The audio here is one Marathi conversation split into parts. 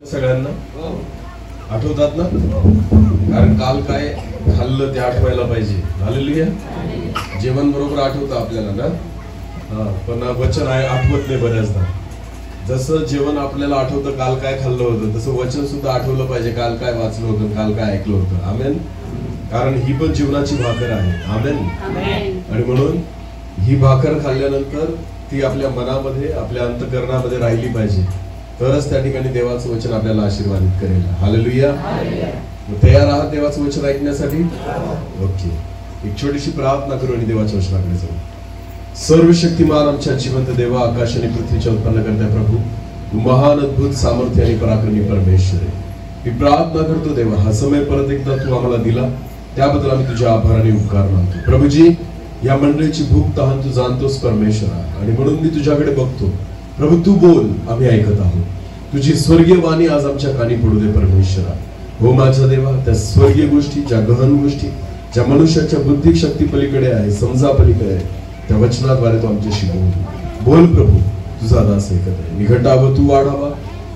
सगळ्यांना आठवतात ना? कारण काल काय खाल्लं ते आठवायला पाहिजे. हालेलुया. जेवण बरोबर आठवतं आपल्याला ना, पण वचन आठवत नाही बऱ्याचदा. जसं जेवण आपल्याला आठवतं काल काय खाल्लं होतं, तसं वचन सुद्धा आठवलं पाहिजे काल काय वाचलं होतं, काल काय ऐकलं होतं. आमेन. कारण ही पण जीवनाची भाकर आहे. आमेन. आणि म्हणून ही भाकर खाल्ल्यानंतर ती आपल्या मनामध्ये, आपल्या अंतःकरणामध्ये राहिली पाहिजे, तरच त्या ठिकाणी देवाचं वचन आपल्याला आशीर्वादित करेल. हालेलुया. तयार आहात देवाचं वचन ऐकण्यासाठी? ओके. एक छोटीशी प्रार्थना करू आणि देवाच्या वचनाकडे जाऊ. सर्वशक्तिमान आमच्या जिवंत देवा, आकाश आणि पृथ्वीच्या उत्पन्न करता प्रभू, तू महान अद्भुत सामर्थ्य आणि पराक्रमी परमेश्वर आहे. मी प्रार्थना करतो देवा, हा समय परत एकदा तू आम्हाला दिला त्याबद्दल आम्ही तुझ्या आभार आणि उपकार मानतो. प्रभूजी, या मंडळीची भूक तहान तू जाणतोस परमेश्वरा, आणि म्हणून मी तुझ्याकडे बघतो. प्रभू तू बोल, आम्ही ऐकत आहोत. तुझी स्वर्गीय वाणी आज आमच्या कानी पडू दे परमेश्वरा. हो माझ्या देवा, त्या स्वर्गीय गोष्टी, ज्या गहन गोष्टी, ज्या मनुष्याच्या बुद्धी शक्ती पलीकडे आहे, समजा पलीकडे आहे, त्या वचनाद्वारे तू आमच्याशी बोल प्रभू. तुझा दास ऐकत आहे. निघटावं तू वाढावा,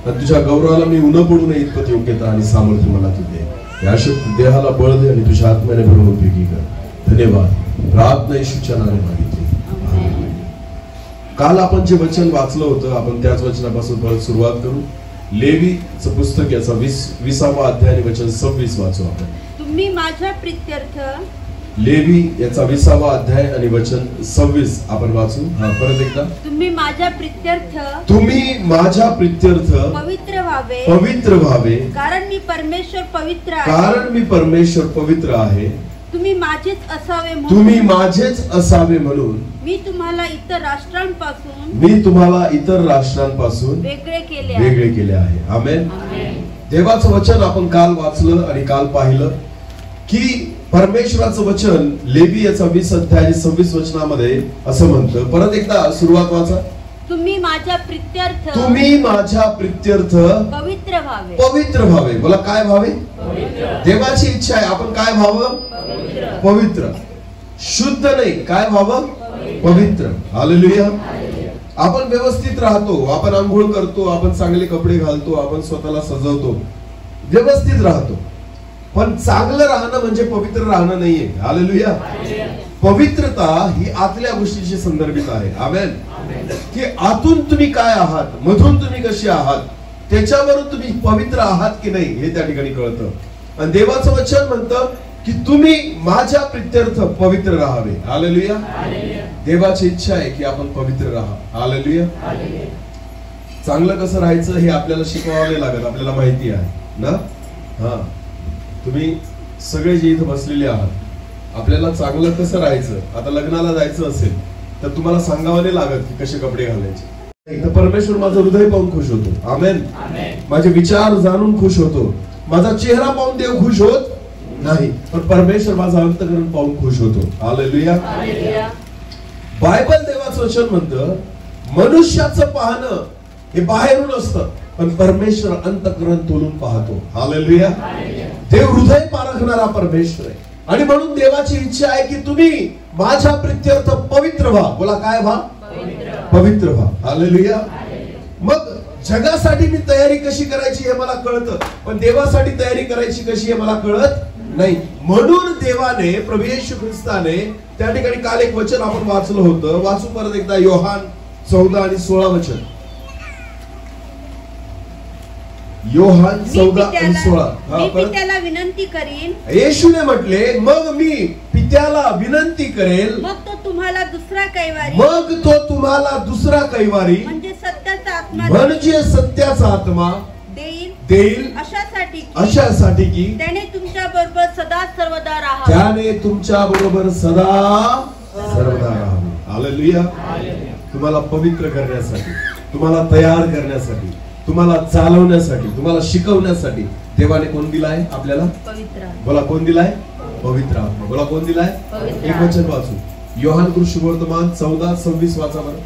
आणि तुझ्या गौरवाला मी उन्हा पडू नये इतपत योग्यता आणि सामर्थ्य मला तू दे. या शक्ती देहाला बळ दे आणि तुझ्या आत्म्याने भरून उपयोगी कर. धन्यवाद. प्रार्थना येशूच्या नावाने मागितली. काल आपण जे वचन वाचलं होतं, आपण त्याच वचनापासून परत सुरुवात करू. लेवीचं पुस्तक याचा 20वा अध्याय आणि वचन 26 वाचू आपण. तुम्ही माझ्या प्रीत्यर्थ. लेवी याचा 20वा अध्याय आणि वचन 26 आपण वाचू. परत एकदा. तुम्ही माझ्या प्रीत्यर्थ. तुम्ही माझ्या प्रीत्यर्थ पवित्र व्हावे. पवित्र व्हावे. कारण मी परमेश्वर पवित्र आहे. कारण मी परमेश्वर पवित्र आहे. तुम्ही माझेच असावे म्हणून. तुम्ही माझेच असावे म्हणून मी तुम्हाला इतर राष्ट्रांपासून वेगळे केले आहे. आमेन. देवाचं वचन आपण काल वाचलं आणि काल पाहिलं की परमेश्वराचं वचन लेवी याचा 20 अध्याय आणि 26 वचनामध्ये असं म्हणतं. परत एकदा सुरुवात वाचा. तुम्ही माझ्या प्रीत्यर्थ. तुम्ही माझ्या प्रीत्यर्थ पवित्र व्हावे. पवित्र व्हावे. बोला काय व्हावे? देवाची इच्छा आहे आपण काय व्हावं? पवित्र. शुद्ध नाही, काय व्हावं? पवित्र. हालेलुया. आपण व्यवस्थित राहतो, आपण आंघोळ करतो, आपण चांगले कपडे घालतो, आपण स्वतःला सजवतो, व्यवस्थित राहतो, पण चांगलं राहणं म्हणजे पवित्र राहणं नाहीये. हालेलुया. पवित्रता ही आतल्या गोष्टीशी संदर्भित आहे. आमेन. की आतून तुम्ही काय आहात, मधून तुम्ही कशी आहात, त्याच्यावरून तुम्ही पवित्र आहात की नाही हे त्या ठिकाणी कळतं. आणि देवाचं वचन म्हणतं की तुम्ही माझ्या प्रीत्यर्थ पवित्र राहावे. हालेलुया. देवाची इच्छा आहे की आपण पवित्र राहा. हालेलुया. चांगलं कसं राहायचं हे आपल्याला शिकवावं नाही लागत, आपल्याला माहिती आहे ना. तुम्ही सगळे जे इथं बसलेले आहात, आपल्याला चांगलं कसं राहायचं, आता लग्नाला जायचं असेल तर तुम्हाला सांगावं नाही लागत की कसे कपडे घालायचे. परमेश्वर माझं हृदय पाहून खुश होतो. आमेन. माझे विचार जाणून खुश होतो. माझा चेहरा पाहून देव खुश होत नाही, पण परमेश्वर माझा अंतःकरण पाहून खुश होतो. हालेलुया. बायबल देवाचं वचन म्हणतं मनुष्याचं पाहणं हे बाहेरून असतं, पण परमेश्वर अंतःकरण तोलून पाहतो. हालेलुया. देव हृदय पारखणारा परमेश्वर आहे, आणि म्हणून देवाची इच्छा आहे की तुम्ही माझ्या प्रीत्यर्थ पवित्र व्हा. बोला काय व्हा? पवित्र व्हा. हालेलुया. मग जगासाठी मी तयारी कशी करायची हे मला कळतं, पण देवासाठी तयारी करायची कशी हे मला कळत नाही. म्हणून देवाने, प्रभू येशू ख्रिस्ताने त्या ठिकाणी काल एक वचन आपण वाचलं होतं. वाचू परत एकदा. योहान 14 आणि 16 वचन. योहान 14 आणि 16. मी पित्याला विनंती करीन. येशूने म्हटले मग मी पित्याला विनंती करेल, मग तो तुम्हाला दुसरा कैवारी म्हणजे सत्याचा आत्मा देईल अशासाठी की त्याने तुमच्या बरोबर सदा सर्वदा राहावे. हालेलुया. तुम्हाला पवित्र करण्यासाठी, तुम्हाला तयार करण्यासाठी, तुम्हाला चालवण्यासाठी, तुम्हाला शिकवण्यासाठी देवाने कोण दिलाय आपल्याला? पवित्र. बोला कोण दिलाय? पवित्र आत्मा. बोला कोण दिलाय? एक वचन वाचू. योहान शुभवर्तमान 14:26 वाचा बरं.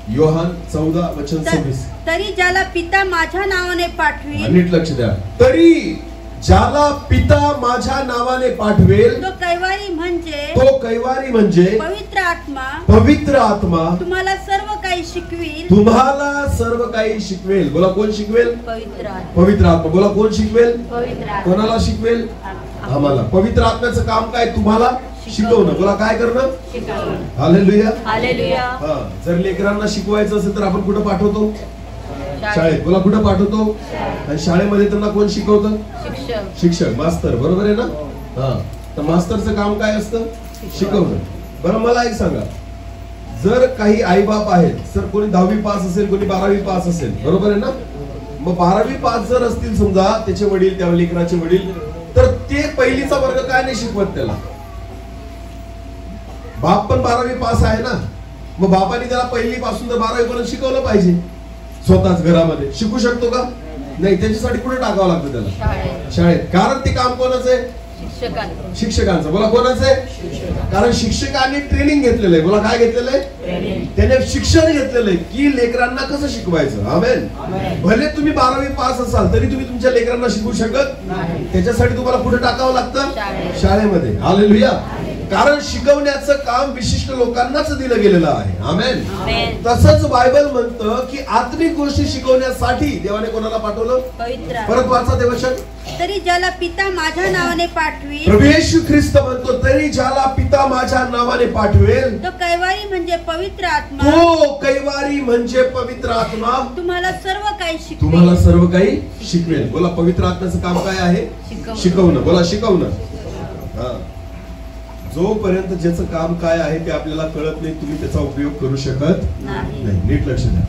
योहान 14 वचन 26. तरी ज्याला पिता माझ्या नावाने पाठवेल. नीट लक्ष द्या. तरी ज्याला पिता माझ्या नावाने पाठवेल, तो कैवारी म्हणजे पवित्र आत्मा तुम्हाला सर्व काही सर्व काही शिकवेल. बोला कोण शिकवेल? पवित्र आत्मा. पवित्र आत्मा. बोला कोण शिकवेल? पवित्र आत्मा. कोणाला शिकवेल? आम्हाला. पवित्र आत्म्याचं काम काय? तुम्हाला शिकवणं. बोला काय करणं? शिकवणं. हालेलुया. हालेलुया. हा, जर लेकरांना शिकवायचं असेल तर आपण कुठं पाठवतो? शाळेत. बोला कुठं पाठवतो? आणि शाळेमध्ये त्यांना कोण शिकवतं? शिक्षक. शिक्षक, मास्तर. बरोबर आहे ना? हा, तर मास्तरचं काम काय असतं? शिकवणं. बरं मला एक सांगा, जर काही आई बाप आहेत, सर कोणी 10वी पास असेल, कोणी 12वी पास असेल, बरोबर आहे ना? मग 12वी पास जर असतील समजा त्याचे वडील, त्या लेकराचे वडील, तर ते पहिलीचा वर्ग काय नाही शिकवत त्याला? बाप पण 12वी पास आहे ना, मग बापाने त्याला पहिली पासून तर 12वी पर्यंत शिकवलं पाहिजे. स्वतःच घरामध्ये शिकू शकतो का? नाही. त्याच्यासाठी कुठे टाकावं लागतं त्याला? शाळेत. कारण ते काम कोणाचं आहे? शिक्षकांचं. बोला कोणाचं आहे? कारण शिक्षकांनी ट्रेनिंग घेतलेलं आहे. बोला काय घेतलेलं आहे? त्याने शिक्षण घेतलेलं आहे की लेकरांना कसं शिकवायचं. आमेन. भले तुम्ही 12वी पास असाल तरी तुम्ही तुमच्या लेकरांना शिकवू शकत नाही. त्याच्यासाठी तुम्हाला कुठे टाकावं लागतं? शाळेमध्ये. हालेलुया. कारण शिकवण्याचं काम विशिष्ट लोकांनाच दिलं गेलेलं आहे. आमेन. तसंच बायबल म्हणतं की आत्मिक गोष्टी शिकवण्यासाठी देवाने कोणाला पाठवलं? पवित्र. परत वाचा देवशन. तरी ज्याला पिता माझ्या नावाने पाठवेल, प्रभू येशू ख्रिस्त म्हणतो, तरी ज्याला पिता माझ्या नावाने पाठवेल, तो कैवारी म्हणजे पवित्र आत्मा, तो कैवारी म्हणजे पवित्र आत्मा तुम्हाला सर्व काही तुम्हाला शिकवेल. सर्व काही शिकवेल. बोला पवित्र आत्म्याचं काम काय आहे? शिकवणं. बोला शिकवणं. हा, जोपर्यंत ज्याचं काम काय आहे ते आपल्याला कळत नाही, तुम्ही त्याचा उपयोग करू शकत नाही. नीट लक्ष द्या.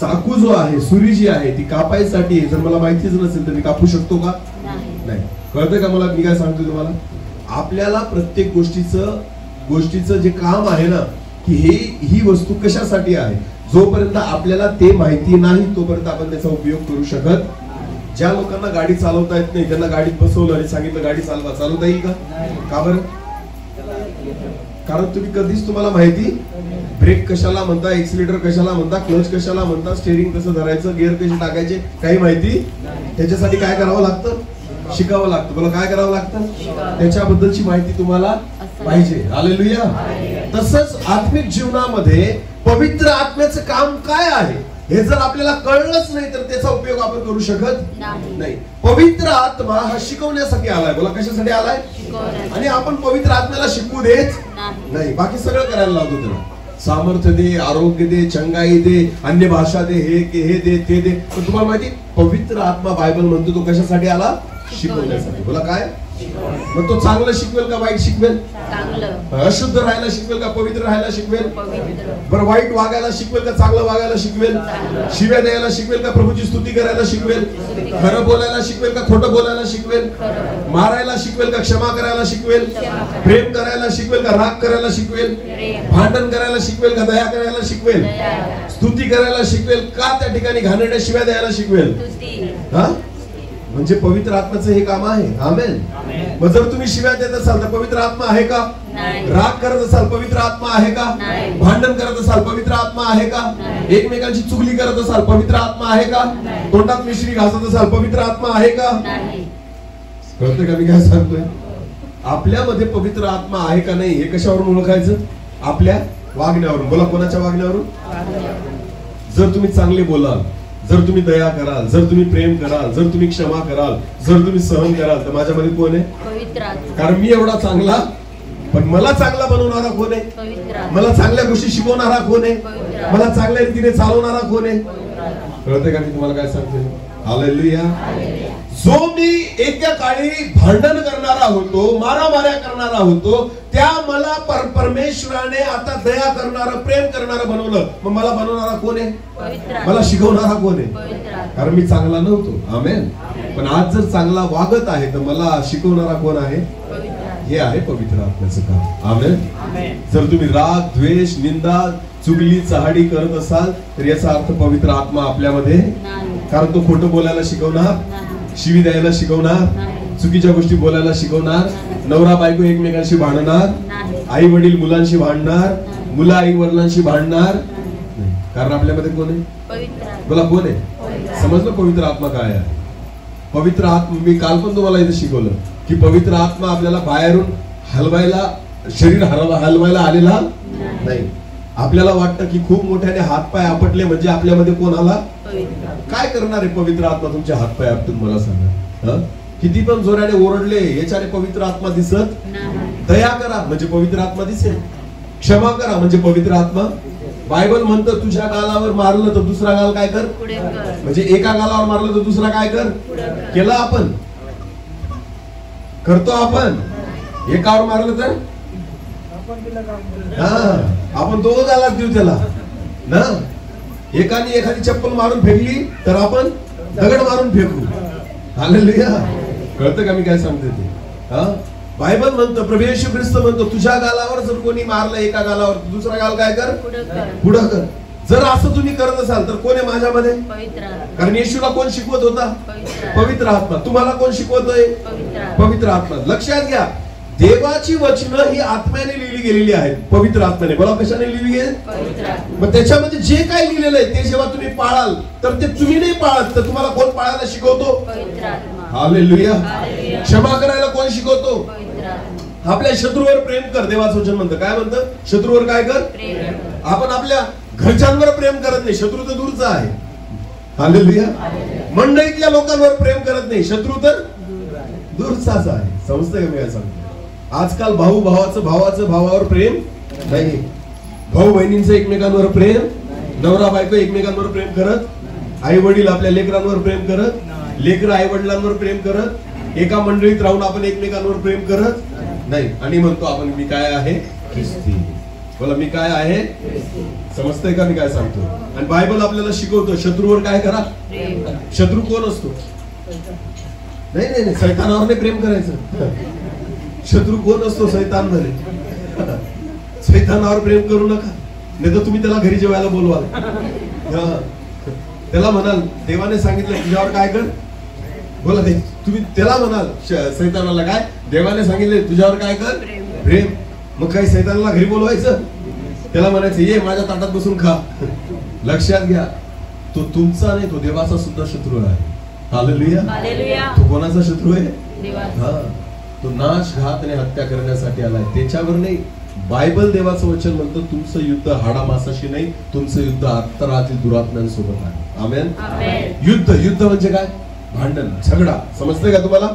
चाकू जो आहे, सुरी जी आहे ती कापायसाठी, जर मला माहितीच नसेल तर मी कापू शकतो का? नाही. कळतंय का मला मी काय सांगतोय तुम्हाला? आपल्याला प्रत्येक गोष्टीचं जे काम आहे ना, की ही वस्तू कशासाठी आहे, जोपर्यंत आपल्याला ते माहिती नाही तोपर्यंत आपण त्याचा उपयोग करू शकत. ज्या लोकांना गाडी चालवता येत नाही त्यांना गाडीत बसवलं आणि सांगितलं गाडी चालवा, चालवता येईल का? का बरं? कारण तुम्ही कधीच तुम्हाला माहिती, ब्रेक कशाला म्हणता, एक्सिलेटर कशाला म्हणता, क्लच कशाला म्हणता, स्टेअरिंग कसं धरायचं, गिअर कसे टाकायचे, काही माहिती. त्याच्यासाठी काय करावं लागतं? शिकावं लागतं. बोला काय करावं लागतं? त्याच्याबद्दलची माहिती तुम्हाला पाहिजे. हालेलुया. तसंच आत्मिक जीवनामध्ये पवित्र आत्म्याचं काम काय आहे हे जर आपल्याला कळलंच नाही तर त्याचा उपयोग आपण करू शकत नाही. पवित्र आत्मा हा शिकवण्यासाठी आलाय. बोला कशासाठी आलाय? आणि आपण पवित्र आत्म्याला शिकवू देत नाही. बाकी सगळं करायला लावतो त्याला. सामर्थ्य दे, आरोग्य दे, चंगाई दे, अन्य भाषा दे, हे दे ते दे. पण तुम्हाला माहिती पवित्र आत्मा बायबल म्हणतो तो कशासाठी आला? शिकवण्यासाठी. बोला काय? मग तो चांगलं शिकवेल का वाईट शिकवेल? अशुद्ध राहायला शिकवेल का पवित्र राहायला शिकवेल? बरं वाईट वागायला शिकवेल का चांगलं वागायला शिकवेल? शिव्या द्यायला शिकवेल का प्रभूची स्तुती करायला शिकवेल? खरं बोलायला शिकवेल का खोटं बोलायला शिकवेल? मारायला शिकवेल का क्षमा करायला शिकवेल? प्रेम करायला शिकवेल का राग करायला शिकवेल? भांडण करायला शिकवेल का दया करायला शिकवेल? स्तुती करायला शिकवेल का त्या ठिकाणी घाणेरड्या शिव्या द्यायला शिकवेल? हा, म्हणजे पवित्र आत्म्याचं हे काम आहे. आमेन. मग जर तुम्ही शिव्या देत असाल तर पवित्र आत्मा आहे का? राग करत असाल पवित्र आत्मा आहे का? भांडण करत असाल पवित्र आत्मा आहे का? एकमेकांची चुगली करत असाल पवित्र आत्मा आहे का? तोंडात मिश्री घासत असाल पवित्र आत्मा आहे का? कळतंय का मी काय सांगतोय? आपल्यामध्ये पवित्र आत्मा आहे का नाही हे कशावरून ओळखायचं? आपल्या वागण्यावरून. बोला कोणाच्या वागण्यावरून? जर तुम्ही चांगले बोलाल, जर तुम्ही दया कराल, जर तुम्ही प्रेम कराल, जर तुम्ही क्षमा कराल, जर तुम्ही सहन कराल तर माझ्यामध्ये कोण आहे? पवित्र आत्मा. कारण मी एवढा चांगला, पण मला चांगला बनवणारा कोण आहे? पवित्र आत्मा. मला चांगल्या गोष्टी शिकवणारा कोण आहे? मला चांगल्या रीतीने चालवणारा कोण आहे? कळतंय का मी तुम्हाला काय सांगतोय? हालेलुया. जो मी एका काळी भांडण करणारा होतो, मारामाऱ्या करणारा होतो, त्या मला परमेश्वराने आता दया करणारं, प्रेम करणारं बनवलं. मग मला बनवणारा कोण आहे? मला शिकवणारा कोण आहे? कारण मी चांगला नव्हतो. आमेन. पण आज जर चांगला वागत आहे तर मला शिकवणारा कोण आहे? हे आहे पवित्र आत्म्याचं काम. आमेन. जर तुम्ही राग, द्वेष, निंदा, चुगली, चहाडी करत असाल तर याचा अर्थ पवित्र आत्मा आपल्यामध्ये, कारण तो खोटं बोलायला शिकवणार, शिवी द्यायला शिकवणार, चुकीच्या गोष्टी बोलायला शिकवणार, नवरा बायको एकमेकांशी भांडणार, आई वडील मुलांशी भांडणार, मुलं आई वडिलांशी भांडणार. कारण आपल्यामध्ये कोण आहे? बोला कोण आहे? समजलं पवित्र आत्मा काय आहे? पवित्र आत्मा मी काल पण तुम्हाला इथे शिकवलं की पवित्र आत्मा आपल्याला बाहेरून हलवायला, शरीर हलवायला आलेला नाही. आपल्याला वाटतं की खूप मोठ्याने हातपाय आपटले म्हणजे आपल्यामध्ये कोण आला? पवित्र. काय करणार आहे पवित्र आत्मा तुमचे हातपाय आपटून मला सांगा? किती पण जोराने ओरडले याच्याने पवित्र आत्मा दिसत नाही. दया करा म्हणजे पवित्र आत्मा दिसेल. क्षमा करा म्हणजे पवित्र आत्मा. बायबल म्हणतं तुझ्या गालावर मारलं तर दुसरा गाल काय कर? पुढे कर. म्हणजे एका गालावर मारलं तर दुसरा काय कर? पुढे कर. केलं आपण? करतो आपण? एकावर मारलं तर आपण दोघं गालात देऊ त्याला ना. एकाने एखादी चप्पल मारून फेकली तर आपण दगड मारून फेकू. हालेलुया. कळतं का मी काय सांगते ते? बायबल म्हणतं, प्रभू येशू ख्रिस्त म्हणतो, तुझ्या गालावर जर कोणी मारलं एका गालावर दुसरा गाल काय कर? पुढे कर. पुढं कर. जर असं तुम्ही करत असाल तर कोण आहे माझ्यामध्ये? पवित्र आत्मा. कारण येशूला कोण शिकवत होता? पवित्र. पवित्र आत्मा. तुम्हाला कोण शिकवतोय? पवित्र आत्मा. पवित्र आत्मा. लक्षात घ्या, देवाची वचनं ही आत्म्याने लिहिली गेलेली आहेत, पवित्र आत्म्याने. बोला, कशाने लिहिली गेली? पवित्र आत्मा. मग त्याच्यामध्ये जे काय लिहिलेलं आहे ते जेव्हा तुम्ही पाळाल तर ते तुम्ही नाही पाळत तर तुम्हाला कोण पाळायला शिकवतो? पवित्र आत्मा. हालेलुया. हालेलुया. क्षमा करायला कोण शिकवतो? पवित्र आत्मा. आपल्या शत्रूवर प्रेम कर. देवाचं वचन म्हणतं, काय म्हणतं? शत्रूवर काय कर? प्रेम कर. आपण आपल्या घरच्यांवर प्रेम करत नाही, शत्रू तर दूरचा आहे. हालेलुया. मंडळीतल्या लोकांवर प्रेम करत नाही, शत्रू तर दूरचाच आहे. समजतंय का मी काय सांगतो? आजकाल भाऊ भावाचं भावावर प्रेम नाही, भाऊ बहिणींचं एकमेकांवर प्रेम, नवरा बायको एकमेकांवर प्रेम करत, आई वडील आपल्या लेकरांवर प्रेम करत, लेकर आई वडिलांवर प्रेम करत, एका मंडळीत राहून आपण एकमेकांवर प्रेम करत नाही. आणि म्हणतो आपण मी काय आहे? ख्रिस्ती. बोला, मी काय आहे? समजतंय का मी काय सांगतो? आणि बायबल आपल्याला शिकवतो शत्रूवर काय करा? प्रेम कर. शत्रू कोण असतो? नाही नाही नाही, सैतानावर नाही प्रेम करायचं. शत्रू कोण असतो? सैतान मध्ये. सैतानावर प्रेम करू नका, नाही तर तुम्ही त्याला घरी जेवायला बोलवाल. त्याला म्हणाल देवाने सांगितलं तुझ्यावर काय कर? बोला, ते तुम्ही त्याला म्हणाल सैतानाला काय? देवाने सांगितले तुझ्यावर काय कर? प्रेम. मग काही सैतानाला घरी बोलवायचं? त्याला म्हणायचं ये माझ्या ताटात बसून खा. लक्षात घ्या, तो तुमचा नाही, तो देवाचा सुद्धा शत्रू आहे. हालेलुया. हालेलुया. तो कोणाचा शत्रू आहे? देवाचा. तो नाश, घात आणि हत्या करण्यासाठी आलाय, त्याच्यावर नाही. बायबल देवाचं वचन म्हणतं तुमचं युद्ध हाडामासाशी नाही, तुमचं युद्ध अंतरातील दुरात्म्यांसोबत आहे. आमेन. आमेन. युद्ध म्हणजे काय? भांडण, झगडा. समजतंय का तुम्हाला?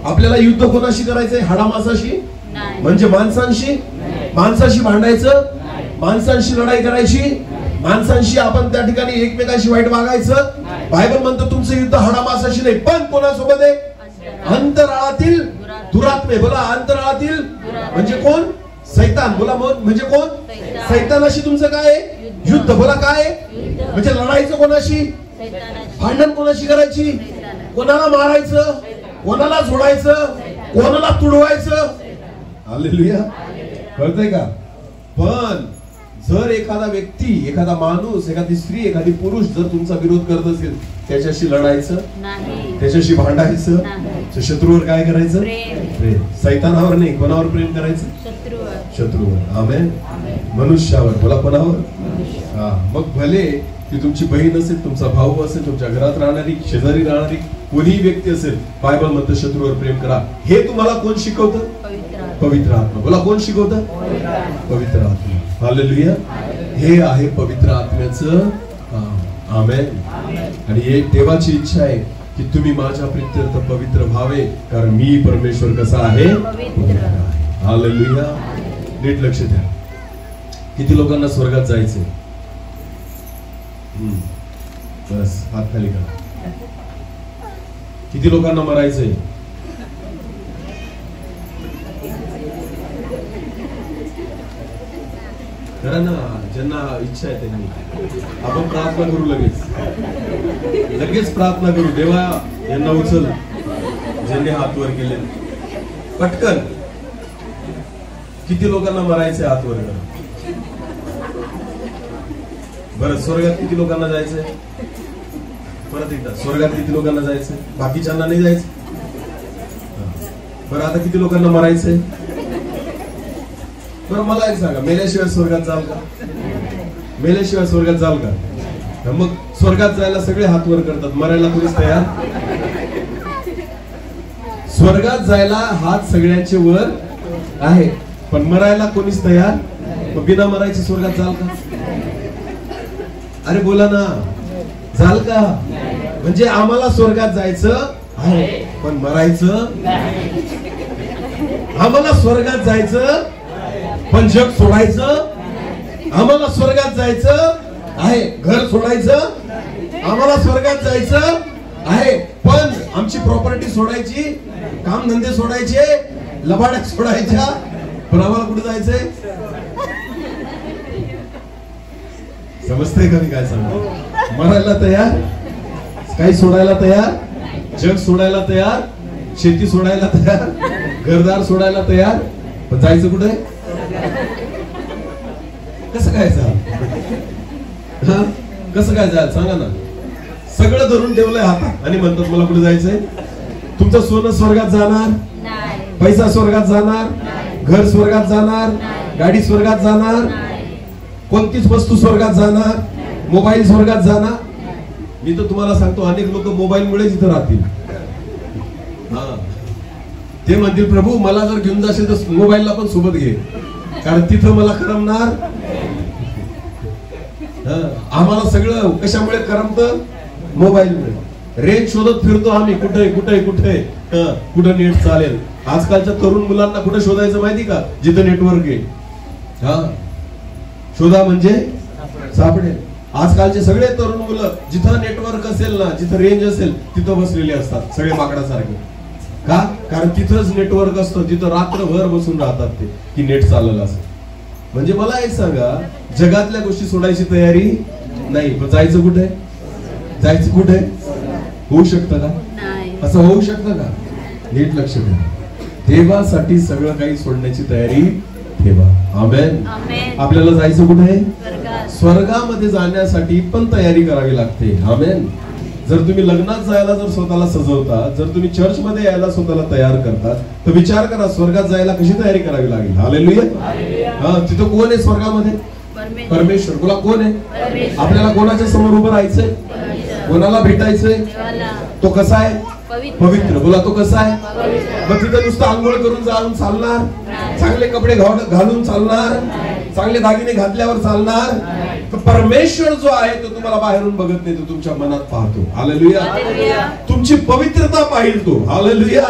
आपल्याला युद्ध कोणाशी करायचंय? हाडामासाशी नाही. म्हणजे माणसांशी. माणसाशी भांडायचं, माणसांशी लढाई करायची, माणसांशी आपण त्या ठिकाणी एकमेकांशी वाईट वागायचं. बायबल म्हणतं तुमचं युद्ध हाडामासाशी नाही, पण कोणासोबत आहे? अंतराळातील दुरात्मे. बोला, अंतराळातील म्हणजे कोण? सैतान. बोला, म्हणजे कोण? सैतानाशी तुमचं काय आहे? युद्ध. बोला, काय आहे? म्हणजे लढायचं कोणाशी? भांडण कोणाशी करायची? कोणाला मारायचं? कोणाला झोडायचं? कोणाला तुडवायचं? हालेलुया. कळतंय का? पण जर एखादा व्यक्ती, एखादा माणूस, एखादी स्त्री, एखादी पुरुष जर तुमचा विरोध करत असेल, त्याच्याशी लढायचं नाही, त्याच्याशी भांडायचं नाही. शत्रूवर काय करायचं? प्रेम. सैतानावर नाही, कोणावर प्रेम करायचं? शत्रूवर. आमेन. मनुष्यावर. बोला, कोणावर? मग भले ती तुमची बहीण असेल, तुमचा भाऊ असेल, तुमच्या घरात राहणारी, शेजारी राहणारी कोणीही व्यक्ती असेल, बायबल म्हणतं शत्रूवर प्रेम करा. हे तुम्हाला कोण शिकवतं? पवित्र आत्मा. बोला, कोण शिकवतं? पवित्र आत्मा. हालेलुया. हे आहे पवित्र आत्म्याचं काम. आमेन. आणि एक देवाची इच्छा आहे की तुम्ही माझ्या प्रित्यर्थ पवित्र व्हावे, कारण मी परमेश्वर कसा आहे? पवित्र आहे. हालेलुया. नीट लक्ष द्या. किती लोकांना स्वर्गात जायचंय? बस हात खाली करा. किती लोकांना मरायचंय? करा ना, ज्यांना इच्छा आहे त्यांनी. आपण प्रार्थना करू, लगेच प्रार्थना करू. देवा, यांना उचल ज्यांनी हात वर केले. पटकन. किती लोकांना मरायचंय? हात वर करा. बरं, स्वर्गात किती लोकांना जायचंय? परत एकदा, स्वर्गात किती लोकांना जायचंय? बाकीच्यांना नाही जायचं? बरं, आता किती लोकांना मरायचंय? बरं, मला एक सांगा, मेल्याशिवाय स्वर्गात जाल का? मेल्याशिवाय स्वर्गात जाल का? मग स्वर्गात जायला सगळे हात वर करतात, मरायला कोणीच तयार? स्वर्गात जायला हात सगळ्यांचे वर आहे, पण मरायला कोणीच तयार. मग बिना मरायचे स्वर्गात जाल का? अरे बोला ना, झाल का? म्हणजे आम्हाला स्वर्गात जायचं आहे पण मरायचं. आम्हाला स्वर्गात जायचं पण जग सोडायचं. आम्हाला स्वर्गात जायचं आहे, घर सोडायचं. आम्हाला स्वर्गात जायचं आहे पण आमची प्रॉपर्टी सोडायची, काम धंदे सोडायचे, लबाड्या सोडायच्या. पण आम्हाला कुठे जायचंय? समजतंय का मी काय सांगतो? मरायला तयार, काही सोडायला तयार, जग सोडायला तयार, शेती सोडायला तयार, घरदार सोडायला तयार. पण जायचं कुठे? कसं काय जाल? कसं काय जाल सांगा ना. सगळं धरून ठेवलंय हातात आणि म्हणतात मला कुठे जायचंय. तुमचं सोनं स्वर्गात जाणार, पैसा स्वर्गात जाणार, घर स्वर्गात जाणार, गाडी स्वर्गात जाणार, कोणतीच वस्तू स्वर्गात जाणार, मोबाईल स्वर्गात जाणार. मी तर तुम्हाला सांगतो अनेक लोक मोबाईल मुळे इथं राहतील. ते म्हणतील प्रभू मला जर घेऊन जाशील तर मोबाईलला पण सोबत घे, कारण तिथं मला करमणार. आम्हाला सगळं कशामुळे करमतं? मोबाईलमुळे. रेंज शोधत फिरतो आम्ही, कुठे कुठे कुठे कुठं नेट चालेल. आजकालच्या तरुण मुलांना कुठे शोधायचं माहिती का? जिथं नेटवर्क आहे. शोधा म्हणजे सापडेल. आजकालचे सगळे तरुण मुलं जिथं नेटवर्क असेल ना, जिथं रेंज असेल तिथं बसलेले असतात, सगळे माकडासारखे. का? कारण तिथंच नेटवर्क असतं, तिथं रात्रभर बसून राहतात ते की नेट चाललं असं. म्हणजे मला एक सांगा, जगातल्या गोष्टी सोडायची तयारी नाही, पण जायचं कुठे? जायचं कुठे? होऊ शकतं का? असं होऊ शकतं का? नीट लक्ष द्या. देवासाठी सगळं काही सोडण्याची तयारी ठेवा. आमेन. आपल्याला जायचं कुठे? स्वर्गामध्ये जाण्यासाठी पण तयारी करावी लागते. आमेन. जर तुम्ही लग्नात जायला जर स्वतःला सजवता, जर तुम्ही चर्च मध्ये यायला स्वतःला तयार करता, तर विचार करा स्वर्गात जायला कशी तयारी करावी लागेल. हालेलुया. तिथं कोण आहे स्वर्गामध्ये? परमेश्वर. बोला कोण आहे? आपल्याला कोणाच्या समोर उभं राहायचंय? कोणाला भेटायचंय? तो कसा आहे? पवित्र. बोला तो कसा आहे? मग तिथं नुसतं आंघोळ करून जाऊन चालणार? चांगले कपडे घालून चालणार? चांगले दागिने घातल्यावर चालणार? तर परमेश्वर जो आहे तो तुम्हाला बाहेरून बघत नाही, तो तुमच्या मनात पाहतो. हालेलुया. तुमची पवित्रता पाहिल तो. हालेलुया.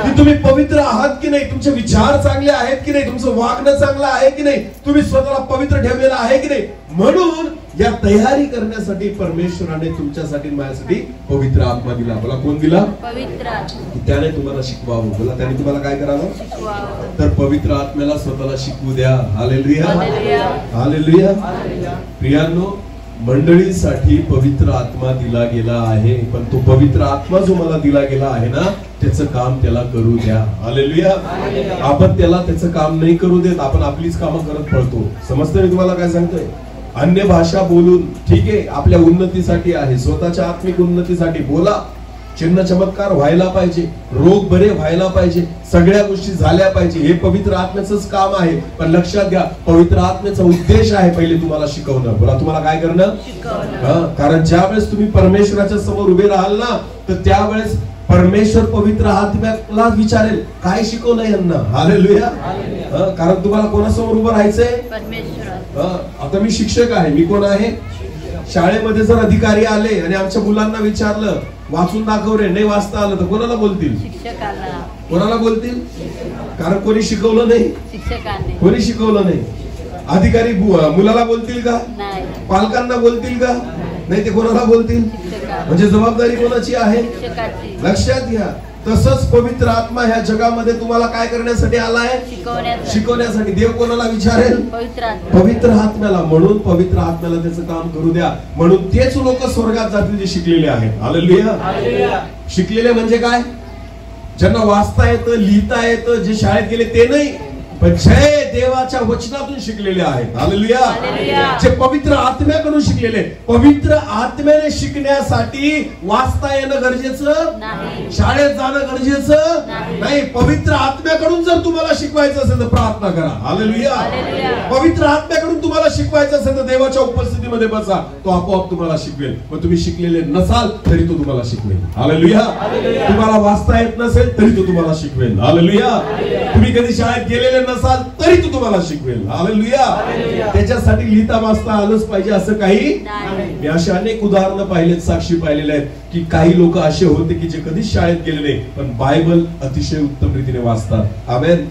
की तुम्ही पवित्र आहात की नाही, तुमचे विचार चांगले आहेत की नाही, तुमचं वागणं चांगलं आहे की नाही, तुम्ही स्वतःला पवित्र ठेवलेलं आहे की नाही. म्हणून या तयारी करण्यासाठी परमेश्वराने तुमच्यासाठी माझ्यासाठी पवित्र आत्मा दिला. बोला कोण दिला? पवित्र. त्याने तुम्हाला शिकवावं. बोला त्याने तुम्हाला काय करावं? तर पवित्र आत्म्याला स्वतःला शिकवू द्या. हालेलुया. हालेलुया. प्रियांनो, मंडळीसाठी पवित्र आत्मा दिला गेला आहे, पण तो पवित्र आत्मा जो मला दिला गेला आहे ना, त्याचं काम त्याला करू द्या. हालेलुया. आपण त्याला त्याचं काम नाही करू देत, आपण आपलीच कामं करत पळतो. समजतं मी तुम्हाला काय सांगतोय? अन्य भाषा बोलून ठीक आहे, आपल्या उन्नतीसाठी आहे, स्वतःच्या आत्मिक उन्नतीसाठी बोला. चिन्ह चमत्कार व्हायला पाहिजे, रोग बरे व्हायला पाहिजे, सगळ्या गोष्टी झाल्या पाहिजे. हे पवित्र आत्म्याचंच काम आहे. पण लक्षात घ्या, पवित्र आत्म्याचा उद्देश आहे पहिले तुम्हाला शिकवणं. बोला तुम्हाला काय करणं? कारण ज्या वेळेस तुम्ही परमेश्वराच्या समोर उभे राहाल ना, तर त्यावेळेस परमेश्वर पवित्र आत्म्याला विचारेल काय शिकवलं यांना. हालेलुया. कारण तुम्हाला कोणासमोर उभं राहायचंय? परमेश्वर. आता मी शिक्षक आहे, मी कोण आहे? शाळेमध्ये जर अधिकारी आले आणि आमच्या मुलांना विचारलं वाचून दाखव रे, नाही वाचता आलं तर कोणाला बोलतील? शिक्षकाला. कोणाला बोलतील? कारण कोणी शिकवलं नाही. शिक्षकाने. कोणी शिकवलं नाही. अधिकारी मुलाला बोलतील का? नाही. पालकांना बोलतील का? नाही. ते कोणाला बोलतील? म्हणजे जबाबदारी कोणाची आहे? लक्षात घ्या. तसंच पवित्र आत्मा ह्या जगामध्ये तुम्हाला काय करण्यासाठी आलाय? शिकवण्यासाठी. देव कोणाला विचारेल? पवित्र आत्म्याला. म्हणून पवित्र आत्म्याला त्याचं काम करू द्या. म्हणून तेच लोक स्वर्गात जातील जे शिकलेले आहेत. हालेलुया. शिकलेले म्हणजे काय? ज्यांना वाचता येतं, लिहिता येतं, जे शाळेत गेले ते नाही, पण जय देवाच्या वचनातून शिकलेले आहेत. हालेलुया. जे पवित्र आत्म्याकडून शिकलेले. पवित्र आत्म्याने शिकण्यासाठी वाचता येणं गरजेचं नाही, शाळेत जाणं गरजेचं नाही. पवित्र आत्म्याकडून जर तुम्हाला शिकवायचं असेल तर प्रार्थना करा. हालेलुया. पवित्र आत्म्याकडून तुम्हाला शिकवायचं असेल तर देवाच्या उपस्थितीमध्ये बसा, तो आपोआप तुम्हाला शिकवेल. मग तुम्ही शिकलेले नसाल तरी तो तुम्हाला शिकवेल. हालेलुया. तुम्हाला वाचता येत नसेल तरी तो तुम्हाला शिकवेल. हालेलुया. तुम्ही कधी शाळेत गेलेले नसाल तरी तो तुम्हाला शिकवेल. हालेलुया. त्याच्यासाठी लिहिता वाचता आलंच पाहिजे असं काही नाही. मी अशी अनेक उदाहरणं पाहिलेत, साक्षी पाहिलेले आहेत की काही लोक असे होते की जे कधीच शाळेत गेले नाही पण बायबल अतिशय उत्तम रीतीने वाचतात. आमेन.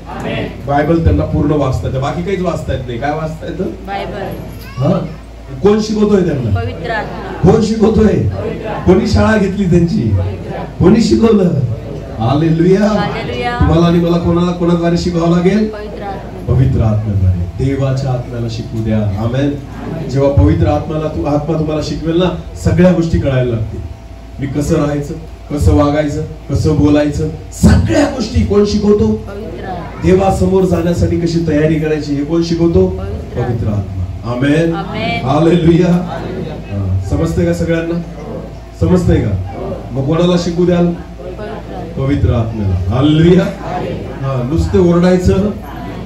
बायबल त्यांना पूर्ण वाचता येतं, बाकी काहीच वाचता येत नाही. काय वाचता येतं? बायबल. हा. कोण शिकवतोय त्यांना? पवित्र आत्मा. कोण शिकवतोय? कोणी शाळा घेतली त्यांची? कोणी शिकवलं? हालेलुया. हालेलुया. तुम्हाला आणि मला कोणाद्वारे शिकवावं लागेल? पवित्र आत्मा. पवित्र आत्म्याद्वारे. देवाच्या आत्म्याला शिकवू द्या. आमेन. जेव्हा पवित्र आत्मा तुम्हाला शिकवेल ना, सगळ्या गोष्टी कळायला लागतील. मी कसं राहायचं, कसं वागायचं, कसं बोलायचं, सगळ्या गोष्टी कोण शिकवतो? पवित्र आत्मा. देवासमोर जाण्यासाठी कशी तयारी करायची हे कोण शिकवतो? पवित्र पवित्र आत्मा. आमेन. आमेन. हालेलुया. समजतंय का सगळ्यांना? समजतंय का? मग कोणाला शिकू द्याल? पवित्र आत्म्याला. हालेलुया. हा. नुसते ओरडायचं,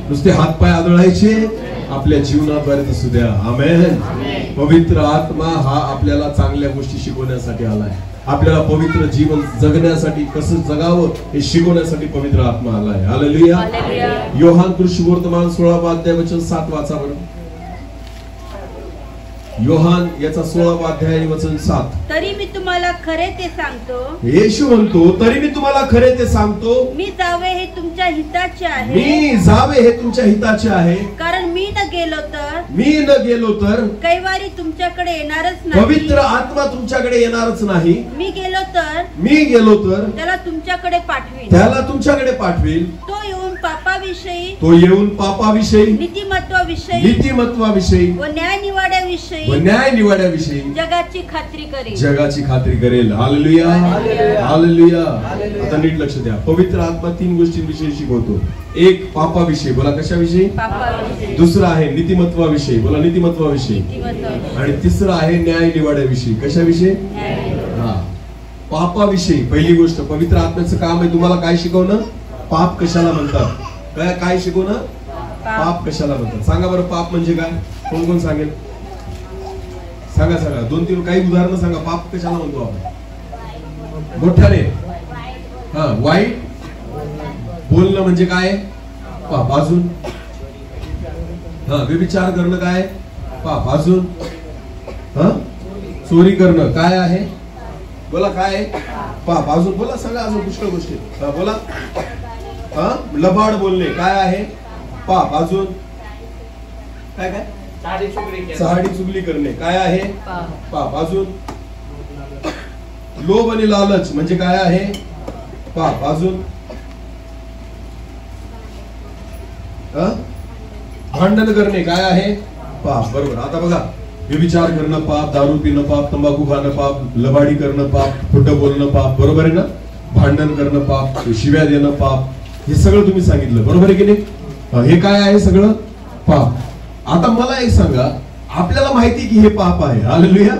नुसते हातपाय आदळायचे आपल्या जीवनाद्वारे असू द्या. आमेन. पवित्र आत्मा हा आपल्याला चांगल्या गोष्टी शिकवण्यासाठी आलाय. आपल्याला पवित्र जीवन जगण्यासाठी, कसं जगावं हे शिकवण्यासाठी पवित्र आत्मा आलाय. हालेलुया. हालेलुया. योहान कृष्णवर्तमान 16 अध्याय वचन 7 वाचा बरं. योहान याचा 16 अध्याय वचन 7. तरी मी तुम्हाला खरे ते सांगतो. येशू म्हणतो तरी मी तुम्हाला खरे ते सांगतो. मी जावे हे तुमच्या हिताचे आहे. मी जावे हे तुमच्या हिताचे आहे. कारण मी न गेलो तर कैवारी तुमच्याकडे येणारच नाही. पवित्र आत्मा तुमच्याकडे येणारच नाही. मी गेलो तर त्याला तुमच्याकडे पाठवीन. तो येऊन पापाविषयी नीतिमत्वाविषयी व न्यायनिवाड्याविषयी जगाची खात्री करेल. हालेलुया. हालेलुया. आता नीट लक्ष द्या. पवित्र आत्मा 3 गोष्टींविषयी शिकवतो. एक पापाविषयी, बोला कशाविषयी? पापाविषयी. दुसरा आहे नीतिमत्वाविषयी, बोला नीतिमत्वाविषयी. आणि तिसरा आहे न्याय निवाड्याविषयी. कशाविषयी? हा. पापाविषयी पहिली गोष्ट. पवित्र आत्म्याचं काम आहे तुम्हाला काय शिकवणं? पाप कशाला म्हणतात? काय शिकवणं? पाप कशाला म्हणतात? सांगा बरं, पाप म्हणजे काय? कोण कोण सांगेल? सांगा. 2-3 काही उदाहरणं सांगा. पाप कशाला म्हणतो आपण? मोठ्याने. हा. वाईट बोलणं म्हणजे काय? पाप. अजून? हा. व्यभिचार करणं काय? पाप. अजून? हा. चोरी करणं काय आहे? बोला काय आहे? पाप. अजून बोला, सांगा. अजून पुष्कळ गोष्टी. हा. बोला. हा. लबाड बोलणे काय आहे? पाप. अजून? काय? चहाडी चुगली करणे काय आहे? पाप. अजून? लोभ आणि लालच म्हणजे काय आहे? पाप. अजून? भांडण करणे काय आहे? पाप. बरोबर. आता बघा, व्यभिचार करणं पाप, दारू पिणं पाप, तंबाखू खाणं पाप, लबाडी करणं पाप, खोटं बोलणं पाप. बरोबर आहे ना? भांडण करणं पाप, शिव्या देणं पाप. हे सगळं तुम्ही सांगितलं. बरोबर आहे की नाही? हे काय आहे? सगळं पाप. आता मला एक सांगा, आपल्याला माहिती की हे पाप आहे. हालेलुया.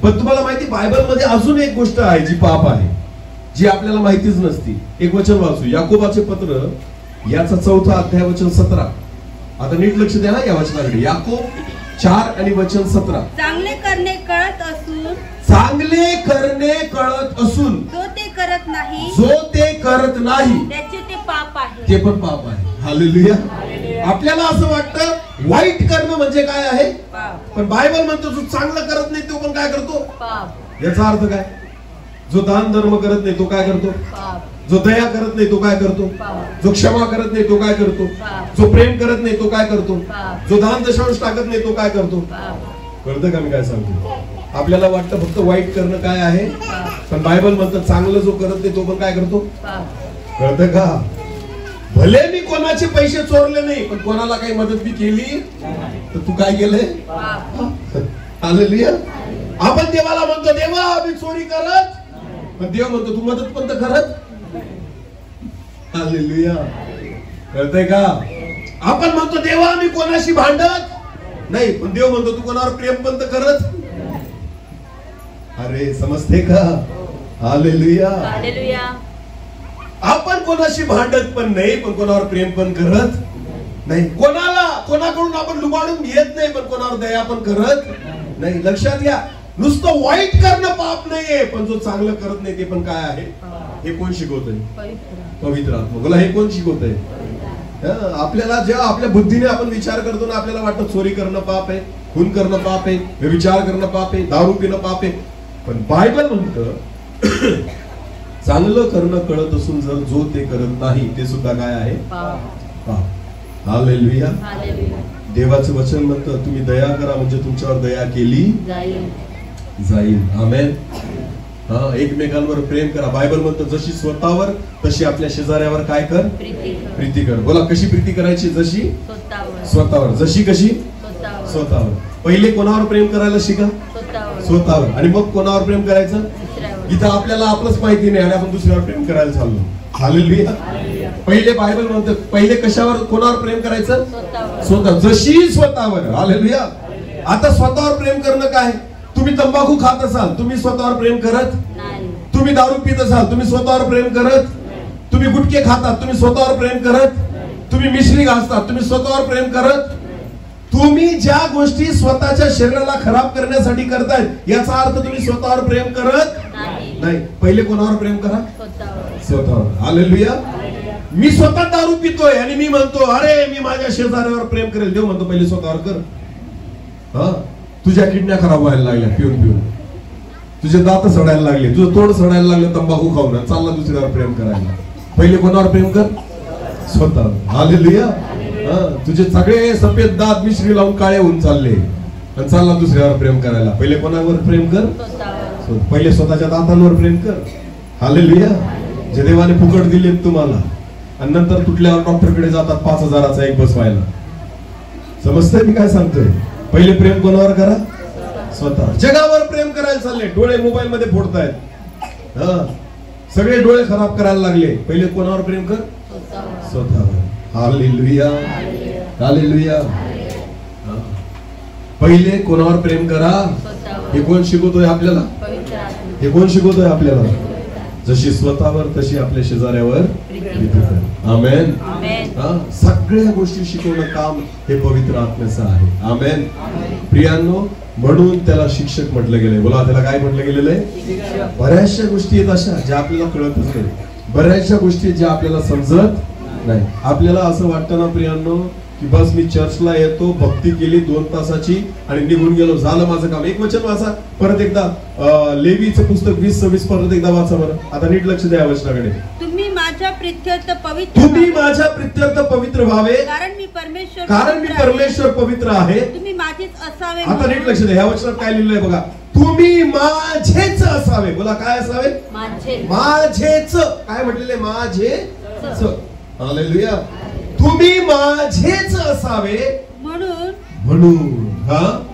पण तुम्हाला माहिती बायबल मध्ये अजून एक गोष्ट आहे जी पाप आहे, जी आपल्याला माहितीच नसती. एक वचन वाचू, याकोबाचे पत्र याचा 4 अध्याय वचन 17. आता नीट लक्ष द्या या वचनाकडे. याकोब 4 आणि वचन 17. चांगले करणे कळत असून जो ते करत नाही त्याचे ते पाप आहे. ते पण पाप आहे. हालेलुया. आपल्याला असं वाटतं वाईट करणं म्हणजे काय आहे? पण बायबल म्हणतो जो चांगलं करत नाही तो पण काय करतो? पाप. याचा अर्थ काय? जो दान धर्म करत नाही तो काय करतो? पाप. जो दया करत नाही तो काय करतो? पाप. जो क्षमा करत नाही तो काय करतो? पाप. जो प्रेम करत नाही तो काय करतो? पाप. जो दान दशांश टाकत नाही तो काय करतो? पाप. कळतं का मी काय सांगतो? आपल्याला वाटतं फक्त वाईट करणं काय आहे, पण बायबल म्हणतं चांगलं जो करत नाही तो पण काय करतो? कळतं का? भले मी कोणाचे पैसे चोरले नाही, पण कोणाला काही मदत बी केली तर तू काय केलंय? हालेलुया. आपण देवाला म्हणतो देवा मी चोरी करत, पण देव म्हणतो तू मदत पण तर करत. हालेलुया. कळतंय का? आपण म्हणतो देवा मी कोणाशी भांडत नाही, पण देव म्हणतो तू कोणावर प्रेम पण तर करत. अरे समजते का? हालेलुया. हालेलुया. आपण कोणाशी भांडत पण नाही, पण कोणावर प्रेम पण करत नाही. कोणाकडून आपण लुबाडून घेत नाही, पण कोणावर दया पण करत नाही. लक्षात घ्या, नुसतं वाईट करणं पाप नाहीये, पण जो चांगलं करत नाही ते पण काय आहे? हे कोण शिकवतंय? पवित्र आत्मा. बोला, हे कोण शिकवतंय? आपल्याला जेव्हा आपल्या बुद्धीने आपण विचार करतो ना, आपल्याला वाटतं चोरी करणं पाप आहे, खून करणं पाप आहे, विचार करणं पाप आहे, दारू पिणं पाप आहे. पण बायबल म्हणतं चांगलं करणं कळत असून जर जो ते करत नाही ते सुद्धा काय आहे? पाप. हालेलुया. देवाचं वचन म्हणतं तुम्ही दया करा म्हणजे तुमच्यावर दया केली जाईल. आमेन. एकमेकांवर प्रेम करा. बायबल म्हणतं जशी स्वतःवर तशी आपल्या शेजाऱ्यावर काय कर? प्रीती कर. बोला कशी प्रीती करायची? जशी स्वतःवर. जशी कशी? स्वतःवर. पहिले कोणावर प्रेम करायला शिका? स्वतःवर. आणि मग कोणावर प्रेम करायचं? इथं आपल्याला आपलंच माहिती नाही आणि आपण दुसऱ्यावर प्रेम करायला चाललो. हालेलुया. पहिले बायबल म्हणतं पहिले कशावर कोणावर प्रेम करायचं? स्वतः. जशी स्वतःवर. हालेलुया. आता स्वतःवर प्रेम करणं काय? तुम्ही तंबाखू खात असाल तुम्ही स्वतःवर प्रेम करत? तुम्ही दारू पित असाल तुम्ही स्वतःवर प्रेम करत? तुम्ही गुटखे खातात तुम्ही स्वतःवर प्रेम करत? तुम्ही मिश्री घासतात तुम्ही स्वतःवर प्रेम करत? तुम्ही ज्या गोष्टी स्वतःच्या शरीराला खराब करण्यासाठी करतायत याचा अर्थ तुम्ही स्वतःवर प्रेम करत नाही. पहिले कोणावर प्रेम करा? स्वतःवर. हालेलुया. मी स्वतः दारू पितोय आणि मी म्हणतो अरे मी माझ्या शेजाऱ्यावर प्रेम करेल. देव म्हणतो पहिले स्वतःवर कर. तुझ्या किडन्या खराब व्हायला लागल्या पिऊन पिऊन, तुझे दात सडायला लागले, तुझं तोंड सडायला लागलं तंबाखू खाऊन, चालला दुसऱ्यावर प्रेम करायला. पहिले कोणावर प्रेम कर? स्वतःवर. हालेलुया. तुझे सगळे सफेद दात मिश्री लावून काळे होऊन चालले आणि चालला दुसऱ्यावर प्रेम करायला. पहिले कोणावर प्रेम कर? पहिले स्वतःच्या दातांवर प्रेम कर. हालेलुया. जे देवाने फुकट दिलेत तुम्हाला आणि नंतर तुटल्यावर डॉक्टरकडे जातात 5,000चा एक बसवायला. समजतंय मी काय सांगतोय? पहिले प्रेम कोणावर करा? स्वतः. जगावर प्रेम करायला चालले, डोळे मोबाईल मध्ये फोडतायत, सगळे डोळे खराब करायला लागले. पहिले कोणावर प्रेम कर? स्वतःवर. हालेलुया. हालेलुया. पहिले कोणावर प्रेम करा? हे कोण शिकवतोय आपल्याला? हे कोण शिकवतोय आपल्याला? जशी स्वतःवर तशी आपल्या शेजाऱ्यावर प्रीती कर. आमेन. सगळ्या गोष्टी शिकवणं काम हे पवित्र आत्म्याचं आहे. आमेन. प्रियांनो, म्हणून त्याला शिक्षक म्हटलं गेलंय. बोला त्याला काय म्हटलं गेलेलं आहे? बऱ्याचशा गोष्टी आहेत अशा ज्या आपल्याला कळतच नाही, बऱ्याचशा गोष्टी ज्या आपल्याला समजत नाही. आपल्याला असं वाटतं ना प्रियांनो की बस मी चर्चला येतो, भक्ती केली 2 तासाची आणि निघून गेलो, झालं माझं काम. एक वचन वाचा परत एकदा, लेवीचं पुस्तक 20:26 परत एकदा वाचा बरं. आता नीट लक्ष द्या वचनाकडे. तुम्ही माझ्या प्रित्यर्थ पवित्र व्हावे कारण मी परमेश्वर पवित्र आहे. तुम्ही माझेच असावे. आता नीट लक्ष द्या. ह्या वचनात काय लिहिलंय बघा. तुम्ही माझेच असावे. बोला काय असावे? माझेच. काय म्हटलेले? माझेच. हालेलुया. तुम्ही माझेच असावे म्हणून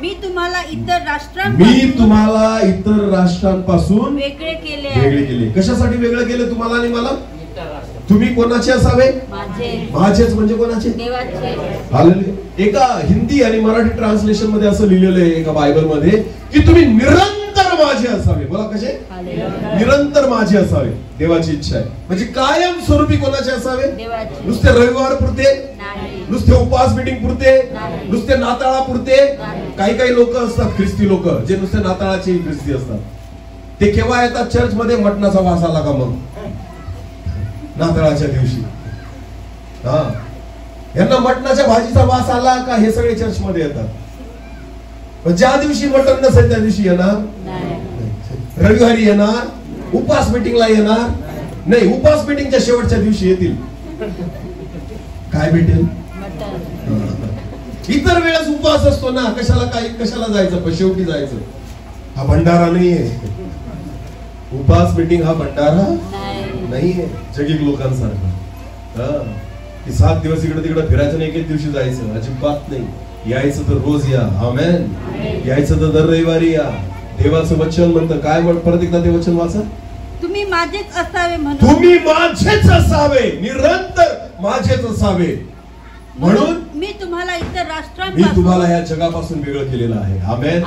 मी तुम्हाला इतर राष्ट्रांपासून वेगळे केले. कशासाठी वेगळे केले तुम्हाला आणि मला? तुम्ही कोणाचे असावे? माझेच म्हणजे कोणाचे? हालेलुया. एका हिंदी आणि मराठी ट्रान्सलेशन मध्ये असं लिहिलेलं आहे एका बायबल मध्ये की तुम्ही निरंतर माझे असावे. बोला कसे? निरंतर माझे असावे. देवाची इच्छा आहे. म्हणजे कायम स्वरूपी कोणाचे असावे? नुसते रविवार पुरते, नुसते उपवास मीटिंग पुरते, नुसते नाताळा पुरते. काही लोक असतात ख्रिस्ती लोक जे नुसते नाताळाचे ख्रिस्ती असतात. ते केव्हा येतात चर्च मध्ये? मटणाचा वास आला का मग नाताळाच्या दिवशी. यांना मटणाच्या भाजीचा वास आला का हे सगळे चर्च मध्ये येतात. ज्या दिवशी मटण नसेल त्या दिवशी येणार, रविवारी येणार, उपवास मीटिंगला येणार नाही, उपवास मीटिंगच्या शेवटच्या दिवशी येतील. काय भेटेल? इतर वेळेस उपवास असतो ना, कशाला जायचं? पण शेवटी जायचं. हा भंडारा नाहीये. उपवास मीटिंग हा भंडारा नाहीये जगिक लोकांसारखा. 7 दिवस इकडे तिकडे फिरायचं नाही, 1 दिवशी जायचं. अजिबात नाही. यायचं तर रोज या. आमेन. यायचं तर दर रविवारी या. देवाचं वचन म्हणतं काय? परत एकदा ते वचन वाचा. तुम्ही माझेच असावे निरंतर माझेच असावे म्हणून मी तुम्हाला या जगापासून वेगळं केलेलं आहे. आमेन.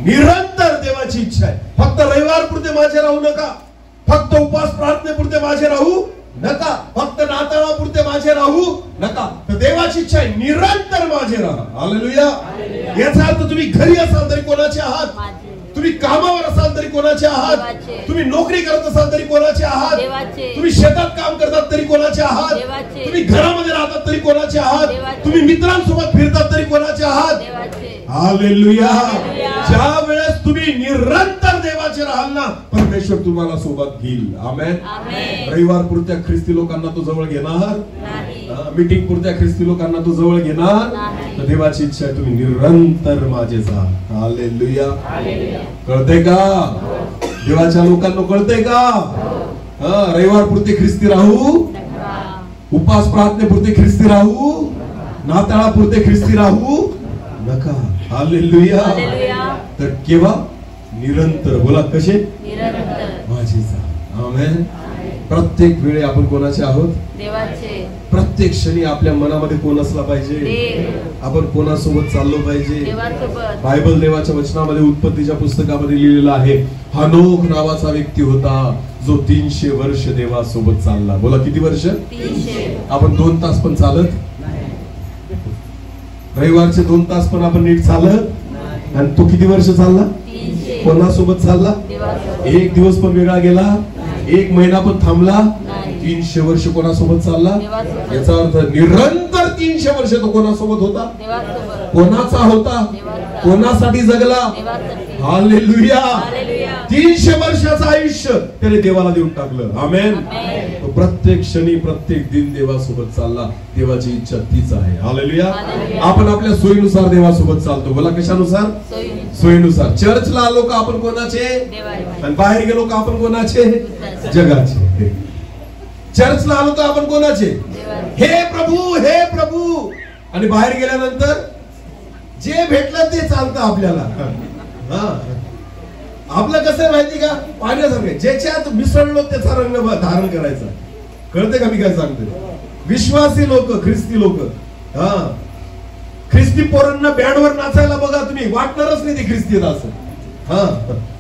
निरंतर देवाची इच्छा आहे. फक्त रविवार पुरते माझे राहू नका, फक्त उपवास प्रार्थनेपुरते माझे राहू नका, फक्त नाताळापुरते माझे राहू नका. तर देवाची इच्छा आहे निरंतर माझे राहा. हालेलुया. याचा अर्थ तुम्ही घरी असाल तरी कोणाचे आहात, तुम्ही कामावर असाल तरी कोणाचे आहात? देवाचे. तुम्ही नोकरी करत असाल तरी कोणाचे आहात? देवाचे. तुम्ही शेतात काम करतात तरी कोणाचे आहात? देवाचे. तुम्ही घरामध्ये राहतात तरी कोणाचे आहात? देवाचे. तुम्ही मित्रांसोबत फिरतात तरी कोणाचे आहात? देवाचे. हालेलुया. हालेलुया. ज्या वेळेस तुम्ही निरंतर देवाचे राहाल ना, परमेश्वर तुम्हाला सोबत घेईल. आमेन. आमेन. रविवार पुरत्या ख्रिस्ती लोकांना तो जवळ घेणार नाही. मीटिंग पुरत्या ख्रिस्ती लोकांना तो जवळ घेणार नाही. तर देवाची इच्छा आहे तुम्ही निरंतर माझे जा. हालेलुया. हालेलुया. कळतंय का? देवाच्या लोकांना कळतंय का? रविवार पुरते ख्रिस्ती राहू, नका. उपास प्रार्थनेपुरते ख्रिस्ती राहू, नाताळापुरते ख्रिस्ती राहू नका. हालेलुया. हालेलुया. तर केव्हा? निरंतर. बोला कसे? निरंतर. माझे जा. आमेन. प्रत्येक वेळी आपण कोणाचे आहोत? देवाचे. प्रत्येक क्षणी आपल्या मनामध्ये कोण असला पाहिजे? देव. आपण कोणासोबत चाललो पाहिजे? देवासोबत. बायबल देवाच्या वचनामध्ये उत्पत्तीच्या पुस्तकामध्ये लिहिलेलं आहे, हनोक नावाचा व्यक्ती होता जो 300 वर्ष देवासोबत चालला. बोला किती वर्ष? 300. आपण 2 तास पण चालत? रविवारचे 2 तास पण आपण नीट चालत? आणि तो किती वर्ष चालला? 300. कोणासोबत चालला? देवासोबत. एक दिवस पण वेगळा गेला? एक महिना पण थांबला? नाही. 300 वर्ष कोणासोबत चालला? देवासोबत. याचा अर्थ निरंतर 300 वर्ष तो कोणासोबत होता? देवासोबत. कोणाचा होता? देवाचा. कोणासाठी जगला? देवासाठी. हालेलुया. हालेलुया. 300 वर्षाचं आयुष्य त्याने देवाला देऊन टाकलं. आमेन. आमेन. तो प्रत्येक क्षणी प्रत्येक दिन देवासोबत चालला. देवाची इच्छा तीच आहे. हालेलुया. हालेलुया. आपण आपल्या सोयीनुसार देवासोबत चालतो. बोला कशानुसार? सोयीनुसार. सोयीनुसार. चर्चला आलो का आपण कोणाचे? देवाचे. आणि बाहेर गेलो का आपण कोणाचे? दुसऱ्याचे. जगाचे. चर्चला आलो तर आपण कोणाचे? देवाचे. हे प्रभू, हे प्रभू. आणि बाहेर गेल्यानंतर जे भेटलं ते चालतं आपल्याला. आपलं कसं आहे माहिती का? पाण्यासारखं ज्याच्यात मिसळलो त्याचा रंग धारण करायचा. कळते का मी काय सांगते? विश्वासी लोक, ख्रिस्ती लोक, ख्रिस्ती पोरांना बँडवर नाचायला बघा तुम्ही, वाटणारच नाही ते ख्रिस्ती असं.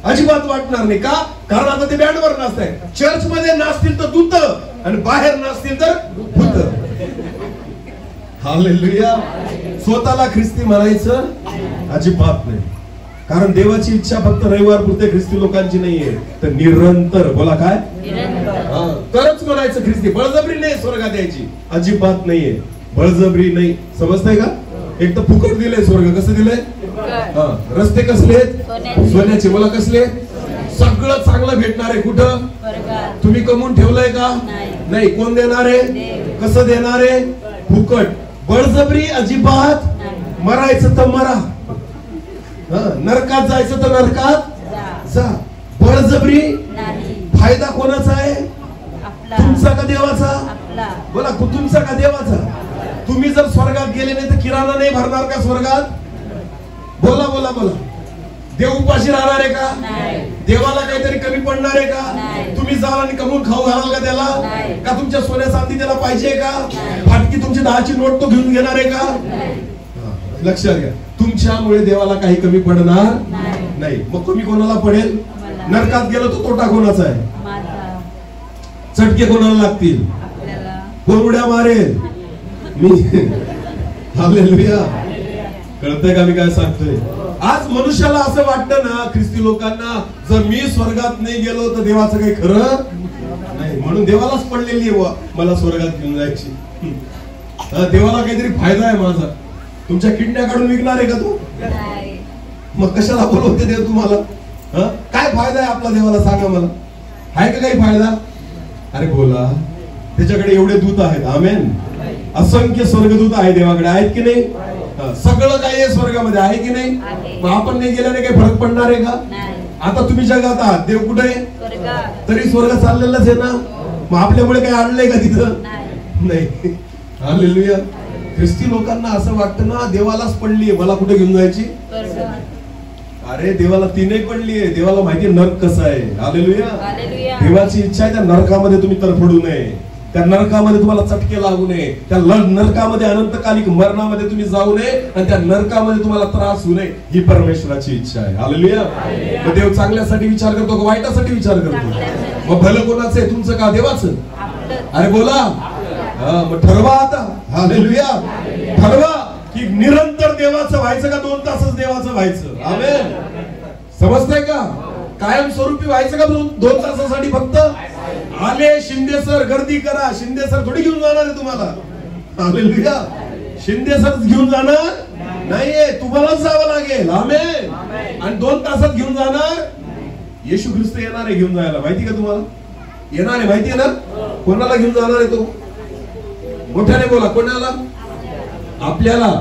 अजिबात वाटणार नाही. का? कारण आता ते बँडवर नाचताय. चर्च मध्ये नाचतील तर दूत आणि बाहेर नाचतील तर भूत. हालेलुया. स्वतःला ख्रिस्ती म्हणायचं अजिबात नाही. कारण देवाची इच्छा फक्त रविवार पुरते ख्रिस्ती लोकांची नाहीये, तर निरंतर. बोला काय? निरंतर. तरच म्हणायचं ख्रिस्ती. बळजबरी नाही स्वर्गात यायची, अजिबात नाहीये. बळजबरी नाही. समजताय का? एक तर फुकट दिलंय स्वर्ग. कसं दिलंय? फुकट. रस्ते कसले आहेत? सोन्याचे. सोन्याचे. बोला कसले? सगळं चांगलं भेटणार आहे. कुठं? स्वर्गात. तुम्ही कमवून ठेवलंय का? नाही. कोण देणार आहे? देव. कसं देणार आहे? फुकट. बळजबरी अजिबात. नाही. मरायचं तर मरा, नरकात जायचं तर नरकात जा. जा. बळजबरी नाही. फायदा कोणाचा आहे? आपला. तुमचा का देवाचा? आपला. बोला तुमचा का देवाचा? तुम्ही जर स्वर्गात गेले नाही तर किराणा नाही भरणार का स्वर्गात? बोला बोला बोला. देव उपाशी राहणार आहे का? नाही. देवाला काहीतरी कमी पडणार आहे का? नाही. तुम्ही जाल आणि कमवून खाऊ घालाल का त्याला? नाही. का तुमच्या सोन्या चांदी त्याला पाहिजे का? नाही. फाटकी तुमची 10ची नोट तो घेऊन घेणार आहे का? नाही. लक्षात घ्या. तुमच्यामुळे देवाला काही कमी पडणार नाही. नाही. मग कमी कोणाला पडेल? मला. नरकात गेलो तो तोटा कोणाचा आहे? माझा. चटके कोणाला लागतील? आपल्याला. कोण उड्या मारेल? मी. हालेलुया. कळतंय का मी काय सांगतोय? आज मनुष्याला असं वाटतं ना, ख्रिस्ती लोकांना, जर मी स्वर्गात नाही गेलो तर देवाचं काही खरं नाही. म्हणून देवालाच पडलेली आहे मला स्वर्गात घेऊन जायची. देवाला काहीतरी फायदा आहे माझा. तुमच्या किडण्या काढून विकणार आहे का तू? नाही. मग कशाला बोलवते देव तुम्हाला? काय फायदा आहे आपला देवाला? सांगा मला. आहे का काही फायदा? अरे बोला. त्याच्याकडे एवढे दूत आहेत. आमेन. असंख्य स्वर्गदूत आहे देवाकडे. आहेत की नाही? सगळं काही आहे स्वर्गामध्ये. आहे की नाही? मग आपण नाही गेल्याने काही फरक पडणार आहे का? नाही. आता तुम्ही जगात आहात, देव कुठे आहे? स्वर्गात. तरी स्वर्ग चाललेलाच आहे ना. मग आपल्यामुळे काही आणलंय का तिथं? नाही. हालेलुया. ख्रिस्ती लोकांना असं वाटतं ना, देवालाच पडलीये, मला कुठे घेऊन जायची? स्वर्गात. अरे देवाला तीनही पडलीये. देवाला माहिती नरक कसं आहे. हालेलुया. हालेलुया. देवाची इच्छा आहे त्या नरकामध्ये तुम्ही तरफडू नये, त्या नरकामध्ये तुम्हाला चटके लागू नये, त्या नरकामध्ये अनंतकालिक मरणामध्ये तुम्ही जाऊ नये आणि त्या नरकामध्ये तुम्हाला त्रास होऊ नये. ही परमेश्वराची इच्छा आहे. हालेलुया. मग देव चांगल्यासाठी विचार करतो का वाईटासाठी विचार करतो? मग भलं कोणाचं आहे? तुमचं का देवाचं? अरे बोला. मग ठरवा आता. हालेलुया. ठरवा की निरंतर देवाचं व्हायचं का 2 तासच देवाचं व्हायचं? आमेन. समजतंय का? कायम स्वरूपी व्हायचं का 2 तासासाठी फक्त? आले शिंदे सर गर्दी करा, शिंदे सर थोडी घेऊन जाणार आहे तुम्हाला. हालेलुया. शिंदे सर घेऊन जाणार नाहीये, तुम्हालाच जावं लागेल. आमेन. आणि 2 तासात घेऊन जाणार? येशू ख्रिस्त येणार आहे घेऊन जायला, माहिती का तुम्हाला? येणार आहे, माहिती आहे ना? कोणाला घेऊन जाणार आहे तो? मोठ्याने बोला, कोणाला? आपल्याला.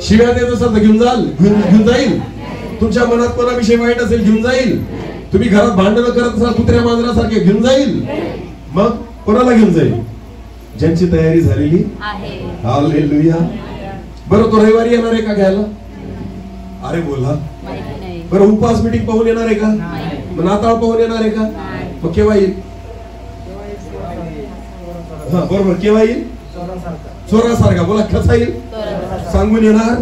शिव्या देत असाल तर घेऊन जाईल. तुमच्या मनात कोणाविषयी वाईट असेल घेऊन जाईल. तुम्ही घरात भांडणं करत असाल कुत्र्या मांजरासारखे घेऊन जाईल. मग कोणाला घेऊन जाईल? ज्यांची तयारी झालेली आहे. हालेलुया. बरं, तो रविवारी येणार आहे का घ्यायला? अरे बोला. बरं, उपवास मीटिंग पाहून येणार आहे का? मग नाताळ पाहून येणार आहे का? मग केव्हा येईल? हा बरोबर, केव्हा येईल? चोरासारखा. बोला, कसा येईल? सांगून येणार?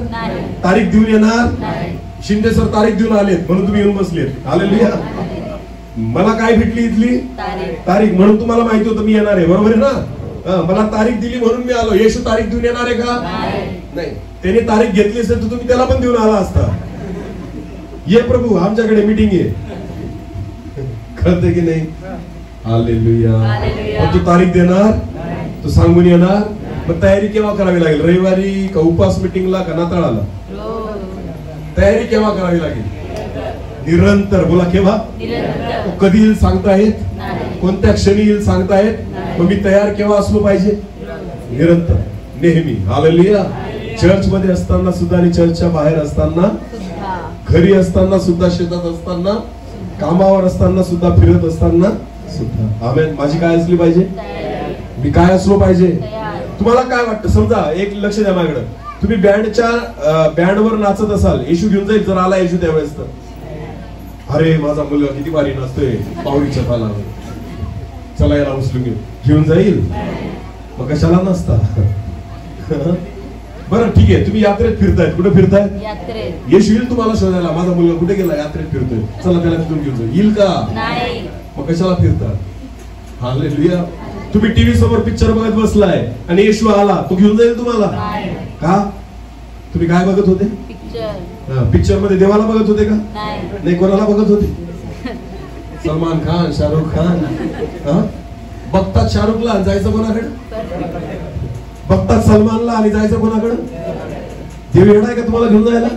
तारीख देऊन येणार? शिंदे सर तारीख देऊन आलेत म्हणून तुम्ही येऊन बसलेत. हालेलुया. मला काय भेटली इथली तारीख, म्हणून तुम्हाला माहिती होतं मी येणार आहे. बरोबर आहे ना? मला तारीख दिली म्हणून मी आलो. येशू तारीख देऊन येणार आहे का? नाही. त्याने तारीख घेतली असेल तर तुम्ही त्याला पण देऊन आला असता. ये प्रभू, आमच्याकडे मीटिंग आहे. कळते की नाही? हालेलुया. तू तारीख देणार, तू सांगून येणार. मग तयारी केव्हा करावी लागेल? रविवारी का उपवास मीटिंगला का नाताळाला? तयारी केव्हा करावी लागेल? निरंतर. बोला, केव्हा? कधी येईल सांगता येत? कोणत्या क्षणी येईल सांगता येत? मग मी तयार केव्हा असलो पाहिजे? निरंतर, नेहमी. हालेलुया. चर्च मध्ये असताना सुद्धा आणि चर्चच्या बाहेर असताना, घरी असताना सुद्धा, शेतात असताना, कामावर असताना सुद्धा, फिरत असताना सुद्धा. आमेन. माझी काय असली पाहिजे? मी काय असलो पाहिजे? तुम्हाला काय वाटतं? समजा एक लक्ष द्या माझ्याकडे. तुम्ही बँडवर नाचत असाल, येशू घेऊन जाईल जर आला येशू त्यावेळेस तर. अरे माझा मुलगा किती भारी नाचतोय पावरीच्या तालावर, चला याला उचलून घेऊन जाईल. मग कशाला नसता? बरं ठीक आहे, तुम्ही यात्रेत फिरतायत. कुठे फिरताय? येशू येईल तुम्हाला शोधायला. माझा मुलगा कुठे गेला? यात्रेत फिरतोय, चला त्याला तिथून घेऊन जाईल. येईल का? मग कशाला फिरता? हालेलुया. तुम्ही टीव्ही समोर पिक्चर बघत बसलाय आणि येशू आला, तो घेऊन जाईल तुम्हाला का? तुम्ही काय बघत होते? पिक्चर मध्ये देवाला बघत होते का? नाही. कोणाला बघत होते? सलमान खान, शाहरुख खान. बघतात शाहरुखला, जायचं कोणाकडे? बघतात सलमानला आणि जायचं कोणाकडे? देव येणार का तुम्हाला घेऊन जायला?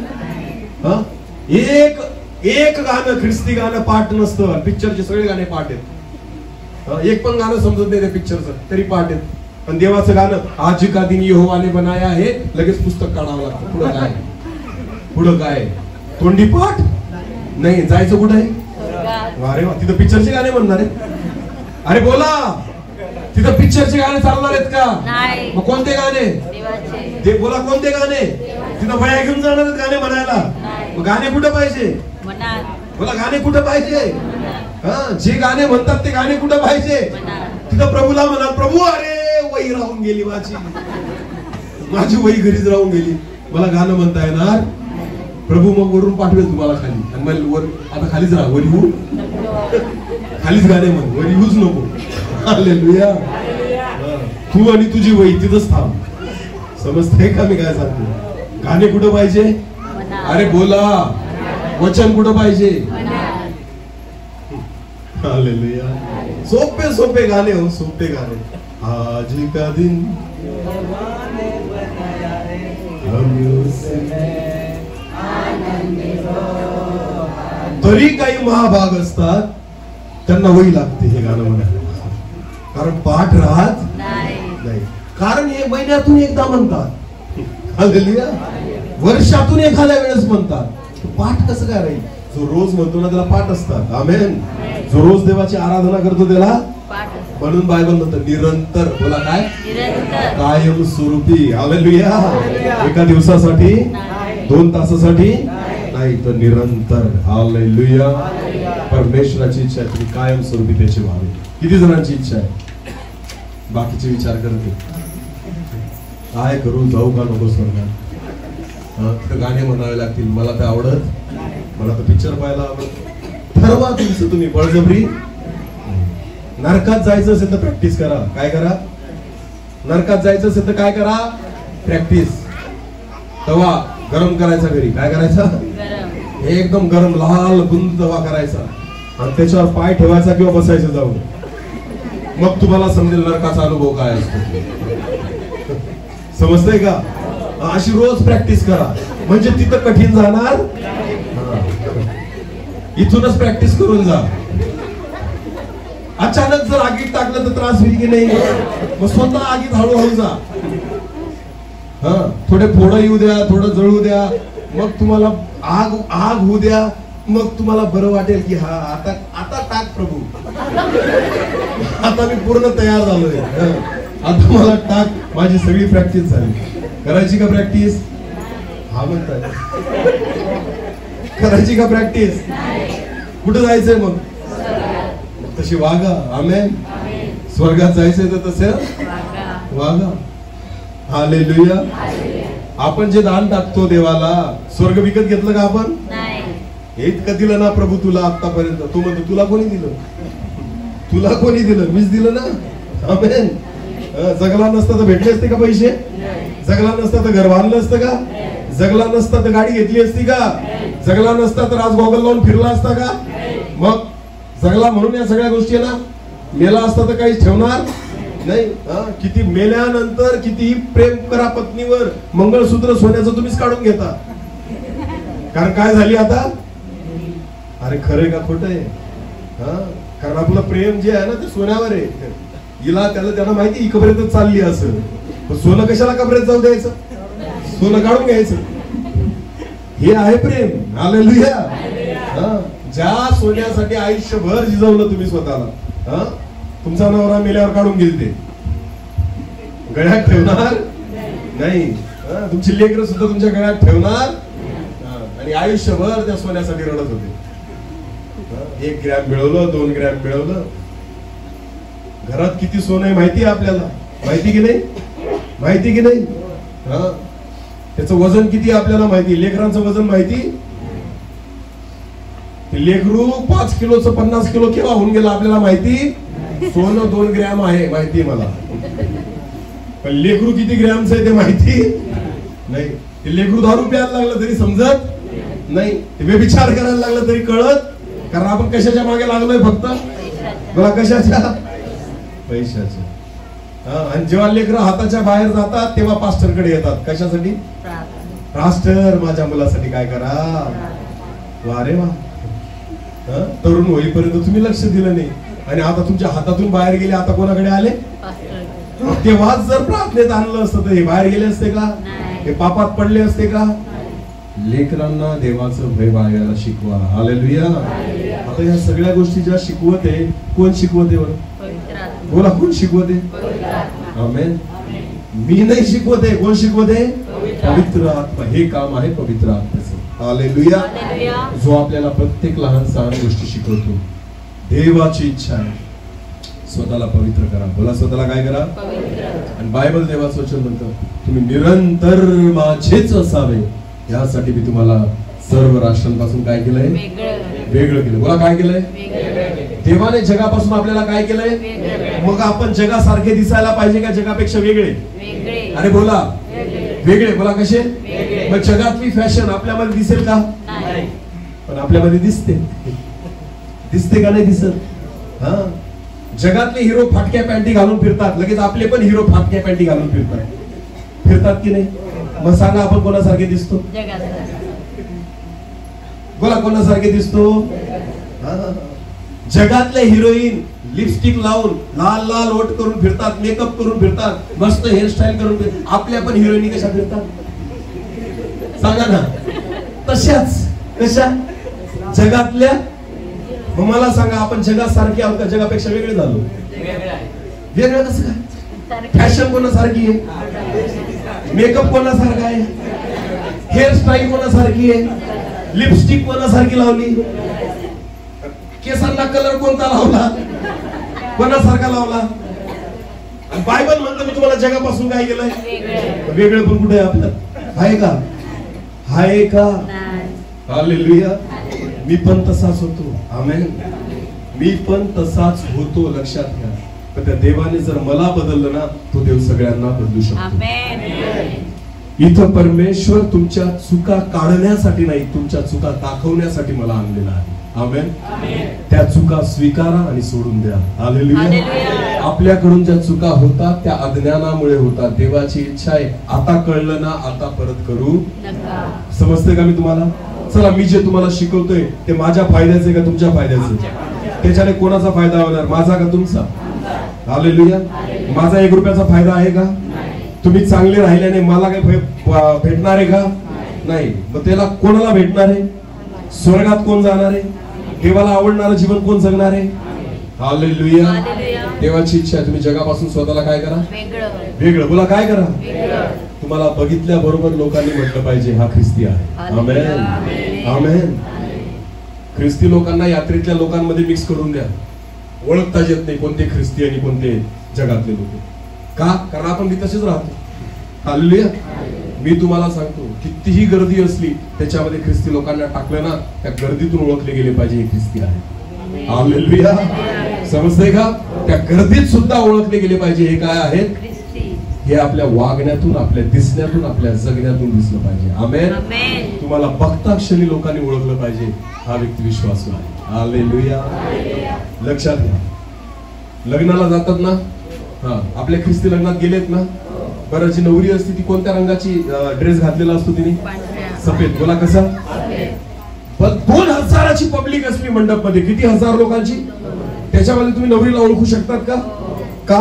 एक गाणं, ख्रिस्ती गाणं पाठ नसतं. पिक्चरचे सगळे गाणे पाठ आहेत. एक पण गाणं समजत नाही त्या पिक्चरचं तरी पाठ आहेत. पण देवाचं गाणं, आज का दिन यहोवाने बनाया आहे, लगेच पुस्तक काढावं लागतं. पुढं काय? पुढं काय? तोंडी पाठ नाही. जायचं कुठं आहे? अरे वा, तिथं पिक्चरचे गाणे म्हणणार आहे. अरे बोला, तिथं पिक्चरचे गाणे चालणार आहेत का? मग कोणते गाणे? ते बोला, कोणते गाणे? तिथं वया घेऊन जाणार आहेत गाणे म्हणायला. मग गाणे कुठं पाहिजे? बोला, गाणे कुठं पाहिजे? जे गाणे म्हणतात ते गाणे कुठं पाहिजे? तिथं प्रभूला म्हणा, प्रभू अरे वही राहून गेली माझी वही घरीच राहून गेली, मला गाणं म्हणता येणार? प्रभू मग वरून पाठवेल तुम्हाला खाली. आणि मग वर आता खालीच राहा, वर येऊ खालीच गाणे म्हण, वर येऊच नको. हालेलुया. तू आणि तुझी वही तिथंच थांब. समजतंय का मी काय सांगतो? गाणे कुठं पाहिजे? अरे बोला, वचन कुठं पाहिजे? हालेलुया. सोपे सोपे गाणे हो, सोपे गाणे. आज का दिन तरी काही महाभाग असतात त्यांना वही लागते हे गाणं म्हणायला, कारण पाठ राहत नाही. कारण हे महिन्यातून एकदा म्हणतात, हालेलुया. वर्षातून एखाद्या वेळेस म्हणतात. पाठ कसं काय राहील? जो रोज म्हणतो ना त्याला पाठ असतात. आमेन. जो रोज देवाची आराधना करतो त्याला, म्हणून बायबल म्हणतं निरंतर. बोला, काय? कायम स्वरूपी. हालेलुया. एका दिवसासाठी, 2 तासासाठी नाही, तर निरंतर. हालेलुया. परमेश्वराची इच्छा आहे तुम्ही कायम स्वरूपी त्याची व्हावे. किती जणांची इच्छा आहे? बाकीचे विचार करते, काय करू, जाऊ का नको स्वर्गात? गाणे म्हणावे लागतील, मला ते आवडत, मला तर पिक्चर पाहायला आवडत. ठरवा तुमचं तुम्ही, बळजबरी. नरकात जायचं असेल तर प्रॅक्टिस करा. काय करा? नरकात जायचं असेल तर काय करा? प्रॅक्टिस. तवा गरम करायचा घरी. काय करायचा? हे एकदम गरम लाल बुंद तवा करायचा आणि त्याच्यावर पाय ठेवायचा किंवा बसायचं जाऊन, मग तुम्हाला समजेल नरकाचा अनुभव काय असतो. समजतंय का? अशी रोज प्रॅक्टिस करा, म्हणजे तिथं कठीण जाणार. इथूनच प्रॅक्टिस करून जा. अचानक जर आगीत टाकलं तर त्रास होईल की नाही? मग स्वतः आगीत हळूहळू जा. थोडे फोडं येऊ द्या, थोडं जळू द्या, मग तुम्हाला आग आग होऊ द्या, मग तुम्हाला बरं वाटेल की हा आता आता टाक प्रभू, आता मी पूर्ण तयार झालोय, आता मला टाक. माझी सगळी प्रॅक्टिस झाली. करायची का प्रॅक्टिस? हा म्हणताय. करायची का प्रॅक्टिस? कुठं जायचंय मग? तशी वागा. आमेन. स्वर्गात जायचंय तर तसे वागा. हालेलुया. आपण जे दान टाकतो देवाला, स्वर्ग विकत घेतलं का आपण? हे इतकं दिलं ना प्रभू तुला आतापर्यंत. तू म्हणतो तुला कोणी दिलं? तुला कोणी दिलं? मीच दिलं ना. आमेन. जगला नसता तर भेटले असते का पैसे? जगला नसता तर घर बांधलं असतं का? जगला नसता तर गाडी घेतली असती का? जगला नसता तर आज गॉगल लावून फिरला असता का? मग जगला म्हणून या सगळ्या गोष्टी ना. मेला असता तर काहीच ठेवणार नाही. किती मेल्यानंतर कितीही प्रेम करा पत्नीवर, मंगळसूत्र सोन्याचं तुम्हीच काढून घेता. कारण काय झाली आता? अरे खरंय का खोटं आहे? कारण आपलं प्रेम जे आहे ना ते सोन्यावर आहे. हिला त्यांना माहिती इकडपर्यंत चालली असं, पण सोनं कशाला कबरेत जाऊ द्यायचं? सोनं काढून घ्यायचं. हे आहे प्रेम. हालेलुया. ज्या सोन्यासाठी आयुष्यभर झिजवलं तुम्ही स्वतःला, तुमचा नवरा मेल्यावर काढून घेईल ते, गळ्यात ठेवणार नाही. तुमची लेकरं सुद्धा तुमच्या गळ्यात ठेवणार आणि आयुष्यभर त्या सोन्यासाठी रडत होते. 1 ग्रॅम मिळवलं, 2 ग्रॅम मिळवलं. घरात किती सोनं आहे माहिती आहे आपल्याला? माहिती की नाही? माहिती की नाही? त्याचं वजन किती आपल्याला माहिती? लेकरांचं वजन माहिती? लेकरू 5 किलोचं 50 किलो केव्हा होऊन गेला आपल्याला माहिती? सोनं 2 ग्रॅम आहे माहिती मला, पण लेकरू किती ग्रॅमचं आहे ते माहिती नाही. ते लेकरू दारू प्यायला लागलं तरी समजत नाही, ते व्यभिचार करायला लागलं तरी कळत. कारण आपण कशाच्या मागे लागलोय? फक्त बघा कशाच्या? पैशाच्या. आणि जेव्हा लेकरं हाताच्या बाहेर जातात तेव्हा पास्टरकडे येतात. कशासाठी? पास्टर माझ्या मुलासाठी काय करा. वा रे वा. तरुण होईपर्यंत तुम्ही लक्ष दिलं नाही आणि आता तुमच्या हातातून बाहेर गेले, आता कोणाकडे आले? तेव्हाच जर प्रार्थनेत आणलं असतं तर हे बाहेर गेले असते का? हे पापात पडले असते का? लेकरांना देवाचं भय बाळगायला शिकवा. हालेलुया. आता या सगळ्या गोष्टी ज्या शिकवत आहे, कोण शिकवत आहे बरं? बोला, कोण शिकवत आहे? आमेन. मी नाही शिकवत आहे. कोण शिकवत आहे? पवित्र आत्मा. हे काम आहे पवित्र आत्म्याचं. हालेलुया. जो आपल्याला प्रत्येक लहान सहान गोष्टी शिकवतो. देवाची इच्छा आहे स्वतःला पवित्र करा. बोला, स्वतःला काय करा? आणि बायबल देवाचं वचन म्हणतं तुम्ही निरंतर माझेच असावे, यासाठी मी तुम्हाला सर्व राष्ट्रांपासून काय केलंय? वेगळं केलं. बोला, काय केलंय? देवाने जगापासून आपल्याला काय केलंय? मग आपण जगासारखे दिसायला पाहिजे का जगापेक्षा वेगळे? अरे बोला, वेगळे. बोला, कसे? मग जगातली फॅशन आपल्यामध्ये दिसेल का? पण आपल्यामध्ये दिसते. दिसते का नाही दिसत? जगातले हिरो फाटक्या पॅन्टी घालून फिरतात, लगेच आपले पण हिरो फाटक्या पॅन्टी घालून फिरतात की नाही? मग सांगा आपण कोणासारखे दिसतो? बोला, कोणासारखे दिसतो? जगातले हिरोईन लिपस्टिक लावून लाल लाल ओठ करून फिरतात, मेकअप करून फिरतात, मस्त हेअरस्टाईल करून फिरतात. आपल्या पण हिरोईनी कशा फिरतात सांगा ना? तशाच. कशा? जगातल्या. मग मला सांगा, आपण जगासारखे आहोत का जगापेक्षा वेगळे झालो? वेगळं कसं काय? फॅशन कोणासारखी आहे? मेकअप कोणासारखा आहे? हेअरस्टाईल कोणासारखी आहे? लिपस्टिक कोणासारखी लावली? केसांना कलर कोणता लावला? कोणासारखा लावला? बायबल म्हणतं मी तुम्हाला जगापासून काय केलंय? वेगळं. पण कुठे आहे आपलं? आहे का? आहे का? हालेलुया. मी पण तसाच होतो. आमेन. मी पण तसाच होतो, लक्षात घ्या. पण त्या देवाने जर मला बदललं ना, तो देव सगळ्यांना बदलू शकतो. इथं परमेश्वर तुमच्या चुका काढण्यासाठी नाही, तुमच्या चुका दाखवण्यासाठी मला आणलेला आहे. आमेन. त्या चुका स्वीकारा आणि सोडून द्या. हालेलुया. आपल्याकडून ज्या चुका होतात त्या अज्ञानामुळे होतात. देवाची इच्छा आहे आता कळलं ना, आता परत करू समजते का मी तुम्हाला? चला, मी जे तुम्हाला शिकवतोय ते माझ्या फायद्याचे का तुमच्या फायद्याचे? त्याच्याने कोणाचा फायदा होणार, माझा का तुमचा? हालेलुया. माझा 1 रुपयाचा फायदा आहे का? तुम्ही चांगले राहिल्याने मला काही भेटणार आहे का? नाही. मग त्याला कोणाला भेटणार आहे? स्वर्गात कोण जाणार आहे? देवाला आवडणारं जीवन कोण जगणार आहे? हालेलुया. देवाची इच्छा आहे तुम्ही जगापासून स्वतःला काय करा? वेगळं. बोला, काय करा? तुम्हाला बघितल्या बरोबर लोकांनी म्हटलं पाहिजे हा ख्रिस्ती आहे. आमेन. आमेन. ख्रिस्ती लोकांना यात्रेतल्या लोकांमध्ये मिक्स करून द्या. ओळखता येत नाही कोणते ख्रिस्ती आणि कोणते जगातले लोक. का? कारण आपण मी तसेच राहतो. हालेलुया. मी तुम्हाला सांगतो, कितीही गर्दी असली त्याच्यामध्ये ख्रिस्ती लोकांना टाकलं ना, त्या गर्दीतून ओळखले गेले पाहिजे हे ख्रिस्ती आहे. हालेलुया. समजतंय का? त्या गर्दीत सुद्धा ओळखले गेले पाहिजे हे काय आहेत? हे आपल्या वागण्यातून, आपल्या दिसण्यातून, आपल्या जगण्यातून दिसलं पाहिजे. आमेन. तुम्हाला बघता क्षणी लोकांनी ओळखलं पाहिजे हा व्यक्ती विश्वासू आहे. हालेलुया. लक्षात घ्या, लग्नाला जातात ना, आपल्या ख्रिस्ती लग्नात गेलेत ना, बरं, जी नवरी असते ती कोणत्या रंगाची ड्रेस घातलेला असतो तिने? सफेद. बोला, कसा? पण 2000ची पब्लिक असली मंडप मध्ये, किती हजार लोकांची, त्याच्यामध्ये तुम्ही नवरीला ओळखू शकतात का? का?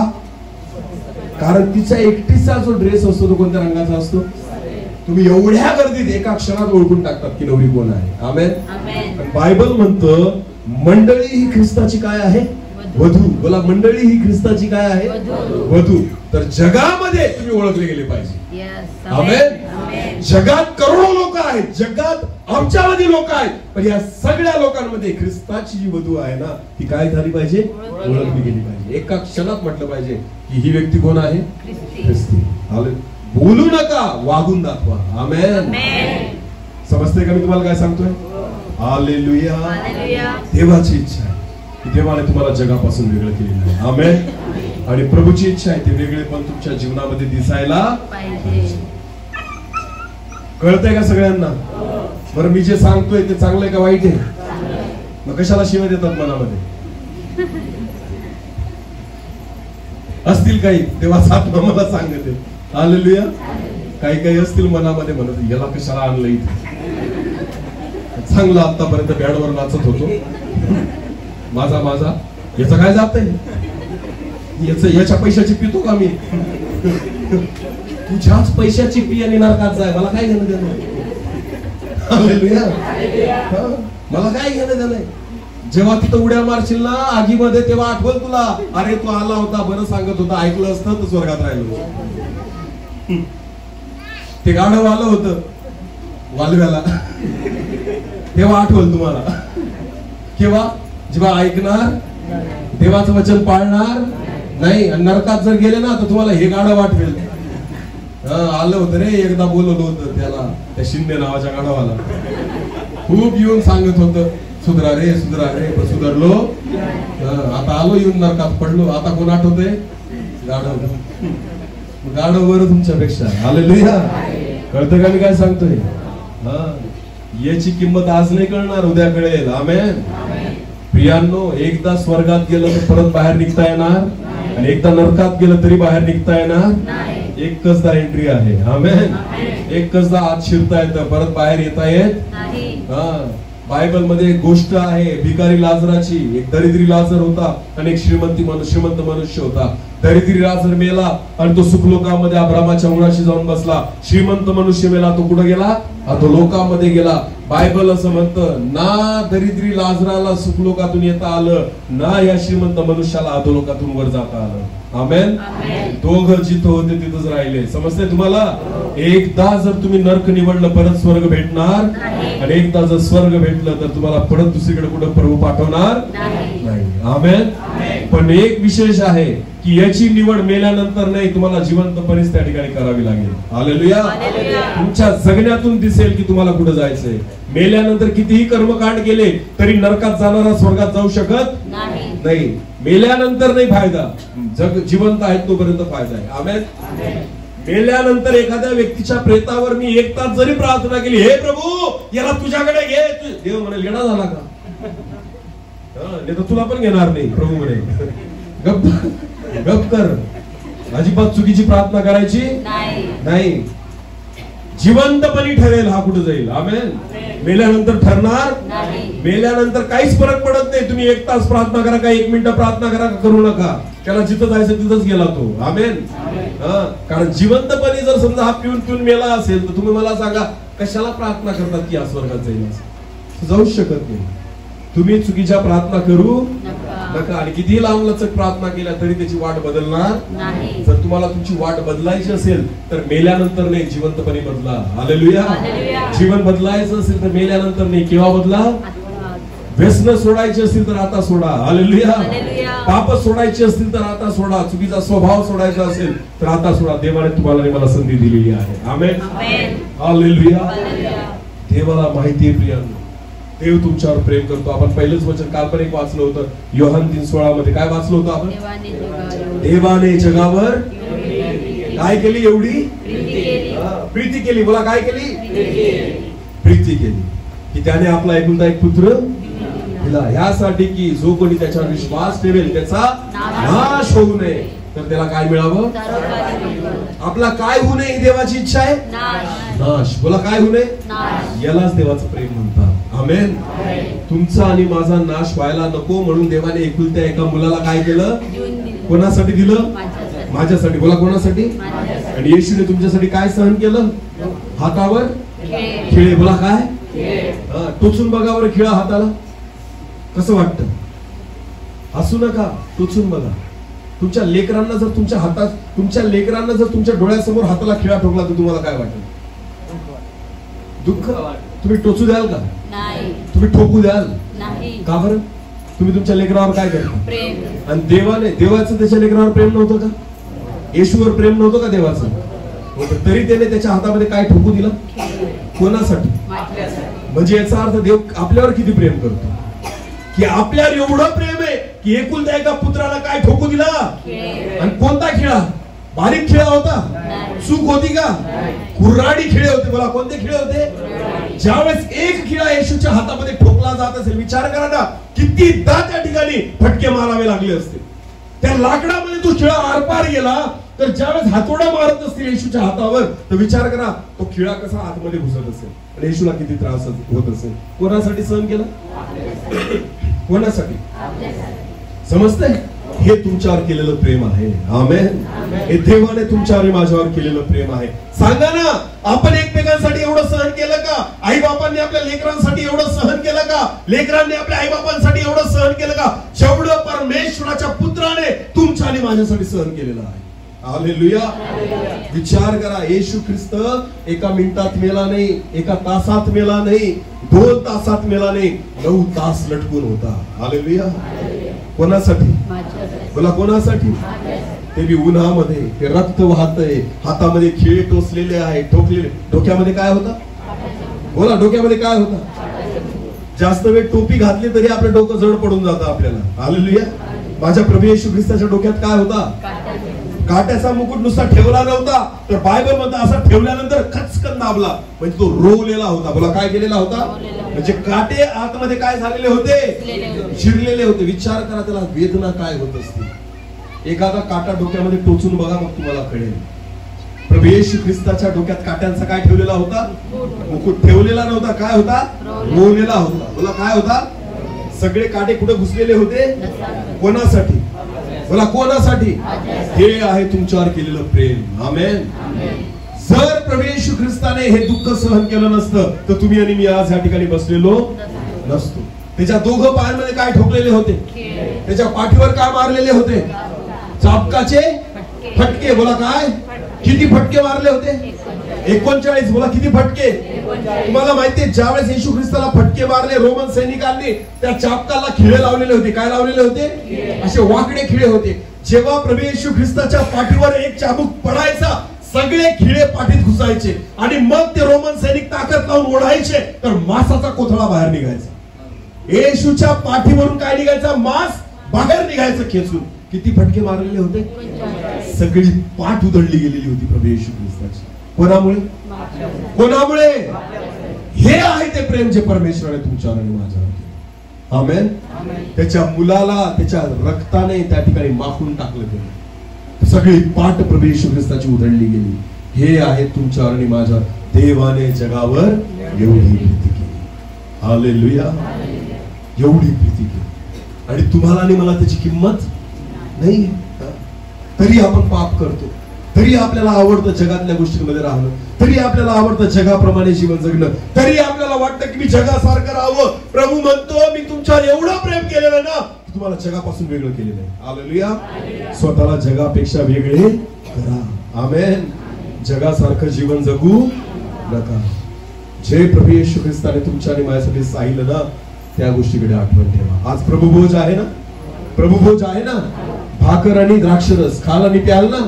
कारण तिचा एकटीचा जो ड्रेस असतो तो कोणत्या रंगाचा असतो? तुम्ही एवढ्या गर्दीत एका क्षणात ओळखून टाकतात की नवरी कोण आहे. आमेन. बायबल म्हणतं मंडळी ही ख्रिस्ताची काय आहे? वधू. बोला, मंडळी ही ख्रिस्ताची काय आहे? वधू. तर जगामध्ये तुम्ही ओळखले गेले पाहिजे. आमेन. जगात करोडो लोक आहेत, जगात अब्जावधी लोक आहेत, पण या सगळ्या लोकांमध्ये ख्रिस्ताची जी वधू आहे ना, ती काय झाली पाहिजे? ओळखली गेली पाहिजे. एका क्षणात म्हटलं पाहिजे की ही व्यक्ती कोण आहे? ख्रिस्ती. बोलू नका, वागून दाखवा. आमेन. समजते का मी तुम्हाला काय सांगतोय? हालेलुया. देवाची इच्छा आहे की देवाने तुम्हाला जगापासून वेगळं केलेलं आहे. आमेन. आणि प्रभूची इच्छा आहे ते वेगळे पण तुमच्या जीवनामध्ये दिसायला पाहिजे. कळतंय का सगळ्यांना? बरं, मी जे सांगतोय ते चांगलं आहे का वाईट आहे? मग कशाला शिवाय देतात मनामध्ये? असतील काही, देवाचा आत्मा मला सांगते. हालेलुया. काही काही असतील मनामध्ये म्हणत, याला कशाला आणलं इथे? चांगला आतापर्यंत बॅडवर नाचत होतो, माझा याचं काय जातंय? याच्या पैशाची पितो का मी? तुझ्याच पैशाची पी आणि नरकात जाय, मला काय घेणं देणं? मला काय घेणं देणं? जेव्हा तिथं उड्या मारशील ना आगीमध्ये, तेव्हा आठवल तुला, अरे तू आला होता, बरं सांगत होता, ऐकलं असतं तर स्वर्गात राहिलो. ते गाढव आलं होतं वालव्याला, तेव्हा आठवल तुम्हाला. केव्हा? जेव्हा ऐकणार, देवाचं वचन पाळणार नाही, आणि नरकात जर गेले ना तर तुम्हाला हे गाढव आठवेल. आलं होतं रे, एकदा बोलवलं होतं त्याला, त्या शिंदे नावाच्या गाढवाला, खूप येऊन सांगत होतं, सुधरा रे पण सुधारलो. आता आलो येऊन नरकात पडलो. आता कोण आठवतंय? गाढव. गाढव बरं तुमच्यापेक्षा. हालेलुया. कळतं का मी काय सांगतोय? याची किंमत आज नाही कळणार, उद्या कळेल. आमेन. प्रियांनो, एकदा स्वर्गात गेलं तर परत बाहेर निघता येणार, आणि एकदा नरकात गेलं तरी बाहेर निघता येणार. एकचदा एंट्री आहे. आमेन. एकचदा आत शिरता येतं, परत बाहेर येता येत. बायबल मध्ये एक गोष्ट आहे भिकारी लाजराची. एक दरिद्री लाजर होता आणि एक श्रीमंत मनुष्य होता. दरिद्री लाजर मेला आणि तो सुखलोकामध्ये अब्रामाच्या मुळाशी जाऊन बसला. श्रीमंत मनुष्य मेला, तो कुठे गेला? तो लोकामध्ये गेला. बायबल असं म्हणतं, ना दरिद्री लाजराला सुखलोकातून येता आलं, ना या श्रीमंत मनुष्याला अधोलोकातून वर जाता आलं. आमेन. दोघं जिथं होते तिथंच राहिले. समजते तुम्हाला? एकदा जर तुम्ही नरक निवडलं परत स्वर्ग भेटणार, आणि एकदा जर स्वर्ग भेटलं तर तुम्हाला परत दुसरीकडे कुठं प्रभू पाठवणार नाही. आमेन. पण एक विशेष आहे की याची निवड मेल्यानंतर नाही, तुम्हाला जिवंतपणेच त्या ठिकाणी करावी लागेल. हालेलुया. तुमच्या जगण्यातून दिसेल की तुम्हाला कुठं जायचंय. मेल्यानंतर कितीही कर्मकांड केले तरी नरकात जाणारा स्वर्गात जाऊ शकत नाही. मेल्यानंतर नाही फायदा, जग जिवंत आहे तोपर्यंत फायदा आहे. आमेन. मेल्यानंतर एखाद्या व्यक्तीच्या प्रेतावर मी 1 तास जरी प्रार्थना केली, हे प्रभू याला तुझ्याकडे घे, देव म्हणेल येणा झाला का? नाही तर तुला पण घेणार नाही. प्रभू म्हणे गप्प गप्प कर, अजिबात चुकीची प्रार्थना करायची नाही. जिवंतपणी ठरेल हा कुठे जाईल. आमेन. मेल्यानंतर ठरणार मेल्यानंतर काहीच फरक पडत नाही. तुम्ही 1 तास प्रार्थना करा का 1 मिनिट प्रार्थना करा का करू नका, त्याला जिथं जायचं तिथंच गेला तो. आमेन. कारण जिवंतपणी जर समजा हा पिऊन पिऊन मेला असेल तर तुम्ही मला सांगा कशाला प्रार्थना करतात की हा स्वर्गात जाईल? जाऊच शकत नाही. तुम्ही चुकीच्या प्रार्थना करू नका. आणि किती लांब लचक प्रार्थना केल्या तरी त्याची वाट बदलणार नाही. जर तुम्हाला तुमची वाट बदलायची असेल तर मेल्यानंतर नाही, जिवंतपणे बदला. हालेलुया. जीवन बदलायचं असेल तर मेल्यानंतर नाही, केव्हा बदला? व्यसन सोडायची असतील तर आता सोडा. हालेलुया. पाप सोडायची असतील तर आता सोडा. चुकीचा स्वभाव सोडायचा असेल तर आता सोडा. देवाने तुम्हाला मला संधी दिलेली आहे. आमेन. हालेलुया. देवाला माहिती आहे प्रियांनो, देव तुमच्यावर प्रेम करतो. आपण पहिलंच वचन काल्पनिक वाचलं होतं योहान 3:16 मध्ये. काय वाचलं होतं आपण? देवाने जगावर काय केली? एवढी प्रीती केली. बोला काय केली? प्रीती केली की त्याने आपला एकुलता एक पुत्र दिला, यासाठी की जो कोणी त्याच्यावर विश्वास ठेवेल त्याचा नाश होऊ नये तर त्याला काय मिळावं? आपला काय होऊ नये ही देवाची इच्छा आहे. नाश. बोला काय होऊ नये? यालाच देवाचं प्रेम म्हणतात. आमेन. तुमचा आणि माझा नाश व्हायला नको म्हणून देवाने एकुलत्या एका मुलाला काय केलं? कोणासाठी दिलं? माझ्यासाठी. बोला कोणासाठी? आणि येशूने तुमच्यासाठी काय सहन केलं? हातावर खिळे. बोला काय? टोचून बघा बरं खिळा हाताला, कसं वाटतं? हसू नका, टोचून बघा. तुमच्या लेकरांना जर तुमच्या डोळ्यासमोर हाताला खिळा ठोकला तर तुम्हाला काय वाटेल? दुःख. तुम्ही टोचू द्याल का? नाही. तुम्ही ठोकू द्याल? नाही. का बरं? तुम्ही तुमच्या लेकरावर काय करता? प्रेम. आणि देवाचं त्याच्या लेकरावर प्रेम नव्हतं का? येशूवर प्रेम नव्हतं का देवाचं? होतं. तरी त्याने त्याच्या हातामध्ये काय ठोकू दिला? कोणासाठी? म्हणजे याचा अर्थ देव आपल्यावर किती प्रेम करतो की आपल्यावर एवढं प्रेम आहे की एकुलत्या एका पुत्राला काय ठोकू दिला? आणि कोणता खिळा? बारीक खिळा होता? चूक होती का? कुऱ्हाडी खिळे होते. बोला कोणते खिळे होते? ज्यावेळेस एक खिळा येशूच्या हातामध्ये ठोकला जात असेल, विचार करा ना कितीदा त्या ठिकाणी फटके मारावे लागले असते. त्या लाकडामध्ये तो खिळा आरपार गेला तर ज्यावेळेस हातोडा मारत असतील येशूच्या हातावर तर विचार करा तो खिळा कसा आतमध्ये घुसत असेल आणि येशूला किती त्रास होत असेल. कोणासाठी सहन केलं? कोणासाठी? समजतंय? हे तुमच्यावर केलेलं प्रेम आहे. आमेन. हे देवाने तुमच्यावर माझ्यावर केलेलं प्रेम आहे. सांगा ना, आपण एकमेकांसाठी एवढं सहन केलं का? आई बापांनी आपल्या लेकरांसाठी एवढं सहन केलं का? लेकरांनी आपल्या आई बापांसाठी एवढं सहन केलं का? जेवढं परमेश्वराच्या पुत्राने तुमच्या आणि माझ्यासाठी सहन केलेलं आहे. हालेलुया. विचार करा, येशू ख्रिस्त एका मिनिटात मेला नाही, एका तासात मेला नाही, 2 तासात मेला नाही, 9 तास लटकून होता. हालेलुया. कोणासाठी? बोला कोणासाठी? ते बी उन्हामध्ये, ते रक्त वाहतय, हातामध्ये खिळे टोचलेले आहे, ठोकलेले. डोक्यामध्ये काय होता? बोला डोक्यामध्ये काय होता? जास्त वेळ टोपी घातली तरी आपलं डोकं जड पडून जातं आपल्याला. हालेलुया. माझ्या प्रभू येशू ख्रिस्ताच्या डोक्यात काय होता? काट्याचा मुकुट नुसता ठेवला नव्हता तर बायबल मध्ये असा ठेवल्यानंतर खचकन दाबला म्हणजे तो रोवलेला होता. बोला काय केलेला होता? म्हणजे काटे आतमध्ये काय झालेले होते? शिरलेले होते. विचार करा त्याला वेदना काय होत असते. एखादा काटा डोक्यामध्ये टोचून बघा, मग तुम्हाला कळेल. प्रभू येशू ख्रिस्ताच्या डोक्यात काट्यांचा काय ठेवलेला होता? मुकुट ठेवलेला नव्हता. काय होता? रोवलेला होता. बोला काय होता? सगळे काटे कुठे घुसलेले होते? कोणासाठी? बोला कोणासाठी? हे आहे तुमच्यावर केलेलं प्रेम. आमेन. जर प्रभू येशू ख्रिस्ताने हे दुःख सहन केलं नसतं तर तुम्ही आणि मी आज या ठिकाणी बसलेलो नसतो. त्याच्या दोघं पायांमध्ये काय ठोकलेले होते? त्याच्या पाठीवर काय मारलेले होते? चाबकाचे फटके. बोला काय? किती फटके मारले होते? 39. बोला किती फटके? तुम्हाला माहितीये ज्यावेळेस येशू ख्रिस्ताला फटके मारले रोमन सैनिकांनी त्या चाबकाला खिळे लावलेले होते. काय लावलेले होते? असे वाकडे खिळे होते. जेव्हा प्रभू येशू ख्रिस्ताच्या पाठीवर एक चाबूक पडायचा सगळे खिळे पाठीत घुसायचे आणि मग ते रोमन सैनिक ताकद लावून ओढायचे तर मांसाचा कोथळा बाहेर निघायचा. येशूच्या पाठीवरून काय निघायचा? मांस बाहेर निघायचं खेचून. किती फटके मारलेले होते? सगळी पाठ उधळली गेलेली होती प्रभू येशू ख्रिस्ताची. कोणामुळे? कोणामुळे? हे आहे ते प्रेम जे परमेश्वराने तुमच्यावर आणि माझ्यावर केलं. आमेन. त्याच्या मुलाला त्याच्या रक्ताने त्या ठिकाणी माखून टाकलं गेलं. सगळी पाठ प्रभू येशू ख्रिस्ताची उधळली गेली. हे आहे तुमच्यावर आणि माझ्यावर. देवाने जगावर एवढी प्रीती केली. हालेलुया. एवढी प्रीती केली आणि तुम्हाला आणि मला त्याची किंमत नाही. तरी आपण पाप करतो, तरी आपल्याला आवडतं जगातल्या गोष्टींमध्ये राहणं, तरी आपल्याला आवडतं जगाप्रमाणे जीवन जगणं, तरी आपल्याला वाटतं की मी जगासारखं राहावं. प्रभू म्हणतो मी तुमच्यावर एवढं प्रेम केलेलं ना, तुम्हाला जगापासून वेगळं केलेलं आहे. हालेलुया. स्वतःला जगापेक्षा वेगळे करा. आमेन. जगासारखं जीवन जगू नका. जे प्रभू येशू ख्रिस्ताने तुमच्या आणि माझ्यासाठी सांगितलं ना, त्या गोष्टीकडे आठवण ठेवा. आज प्रभुभोज आहे ना, प्रभुभोज आहे ना. भाकर आणि द्राक्षरस खाल आणि प्याल ना,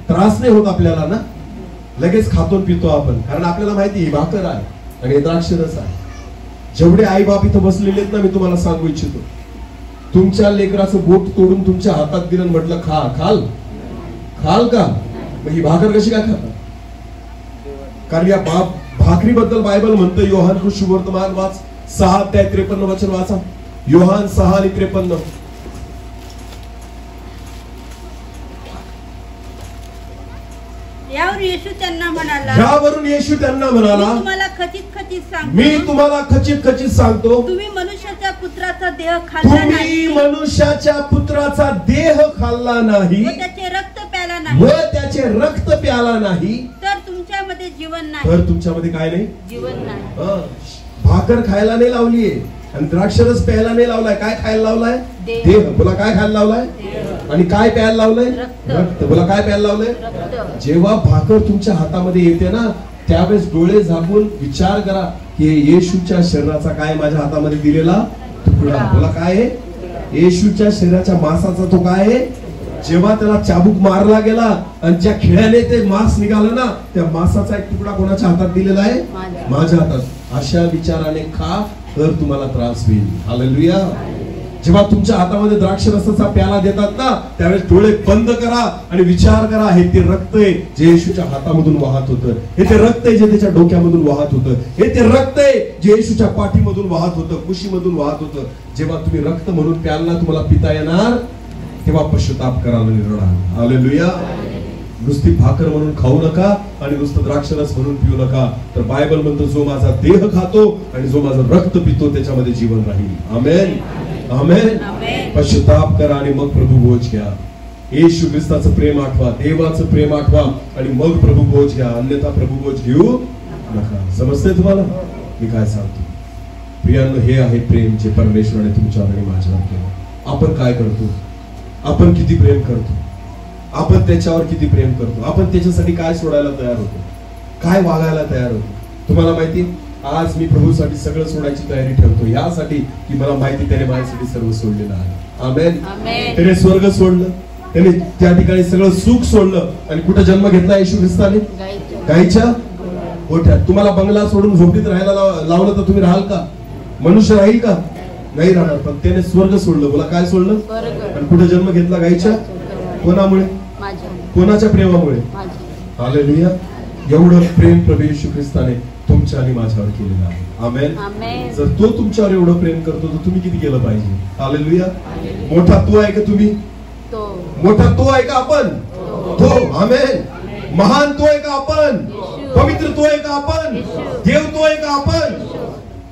त्रास नाही होत आपल्याला ना. लगेच खातो पितो आपण, कारण आपल्याला माहिती ही भाकर आहे आणि हे द्राक्षरस आहे. जेवढे आई बाप इथं बसलेले आहेत ना, मी तुम्हाला सांगू इच्छितो, तुमच्या लेकराचं बोट तोडून तुमच्या हातात दिलं आणि म्हटलं खा, खाल खाल का? मग ही भाकर कशी काय खाता? कारण या भाकरीबद्दल बायबल म्हणतं, योहान सुवर्तमान वाच 6:53 वचन वाचा. योहान 6:53. यावरून येशू त्यांना म्हणाला, यावरून येशू त्यांना म्हणाला, मी तुम्हाला खचित खचित सांगतो, मी तुम्हाला खचित खचित सांगतो, तुम्ही मनुष्याच्या पुत्राचा देह खाल्ला तुम्ही नाही, मनुष्याच्या पुत्राचा देह खाल्ला नाही व त्याचे रक्त प्याला नाही, व त्याचे रक्त प्याला नाही, तर तुमच्यामध्ये जीवन नाही. तर तुमच्यामध्ये काय नाही? जीवन नाही. भाकर खायला नाही लावलीये आणि द्राक्षरस प्यायला नाही लावलाय. काय खायला लावलाय? देह. बोला काय खायला लावलाय? आणि काय प्यायला लावलंय? रक्त. बोला काय प्यायला लावलंय? जेव्हा भाकर तुमच्या हातामध्ये येते ना, त्यावेळेस डोळे झाकून विचार करा की येशूच्या शरीराचा काय माझ्या हातामध्ये दिलेला तुकडा. बोला काय आहे? येशूच्या शरीराच्या मांसाचा तो काय आहे? जेव्हा त्याला चाबूक मारला गेला आणि ज्या खिळ्याने ते मांस निघालं ना, त्या मांसाचा एक तुकडा कोणाच्या हातात दिलेला आहे? माझ्या हातात. अशा विचाराने खा, तर तुम्हाला त्रास होईल. हालेलुया. जेव्हा तुमच्या हातामध्ये द्राक्षरसाचा प्याला देतात ना, त्यावेळेस डोळे बंद करा आणि विचार करा, हे ते रक्त आहे जे येशूच्या हातामधून वाहत होतं. हे ते रक्त आहे जे त्याच्या डोक्यामधून वाहत होतं. हे ते रक्त आहे जे येशूच्या पाठीमधून वाहत होतं, कुशीमधून वाहत होतं. जेव्हा तुम्ही रक्त म्हणून प्याल ना, तुम्हाला पिता येणार, तेव्हा पश्चाताप कराल आणि रडाल. हालेलुया. नुसती भाकर म्हणून खाऊ नका आणि नुसतं द्राक्षरस म्हणून पिऊ नका. तर बायबल म्हणतो, जो माझा देह खातो आणि जो माझं रक्त पितो त्याच्यामध्ये जीवन राहील. आमेन. आमेन. पश्चाताप करा आणि मग प्रभुभोज घ्या. येशू ख्रिस्ताचं प्रेम आठवा, देवाचं प्रेम आठवा आणि मग प्रभुभोज घ्या. अन्यथा प्रभुभोज घेऊ नका. समजतंय तुम्हाला मी काय सांगतो? प्रियांनो, हे आहे प्रेम जे परमेश्वराने तुमच्यावर आणि माझ्यावर केलं. आपण काय करतो? आपण किती प्रेम करतो? आपण त्याच्यावर किती प्रेम करतो? आपण त्याच्यासाठी काय सोडायला तयार होतो? काय वागायला तयार होतो? तुम्हाला माहिती, आज मी प्रभूसाठी सगळं सोडायची तयारी ठेवतो, यासाठी की मला माहिती त्याने माझ्यासाठी सर्व सोडलेलं आहे. आमेन. त्याने स्वर्ग सोडलं, त्याने त्या ठिकाणी सगळं सुख सोडलं आणि कुठे जन्म घेतला येशू ख्रिस्ताने? गाईच्या गोठ्यात. तुम्हाला बंगला सोडून झोपडीत राहायला लावलं तर तुम्ही राहाल का? मनुष्य राहील का? नाही राहणार. पण त्याने स्वर्ग सोडलं. बोला काय सोडलं? आणि कुठे जन्म घेतला? गाईच्या. कोणामुळे? कोणाच्या प्रेमामुळे? हालेलुया. एवढं प्रेम प्रभू येशू ख्रिस्ताने तुमच्या आणि माझ्यावर केलेलं आहे. आमेन. जर तो तुमच्यावर एवढं प्रेम करतो तर तुम्ही किती केलं पाहिजे? हालेलुया. मोठा तो आहे का तुम्ही? मोठा तो आहे का आपण? तो. आमेन. महान तो आहे का आपण? पवित्र तो आहे का आपण? देव तो आहे का आपण?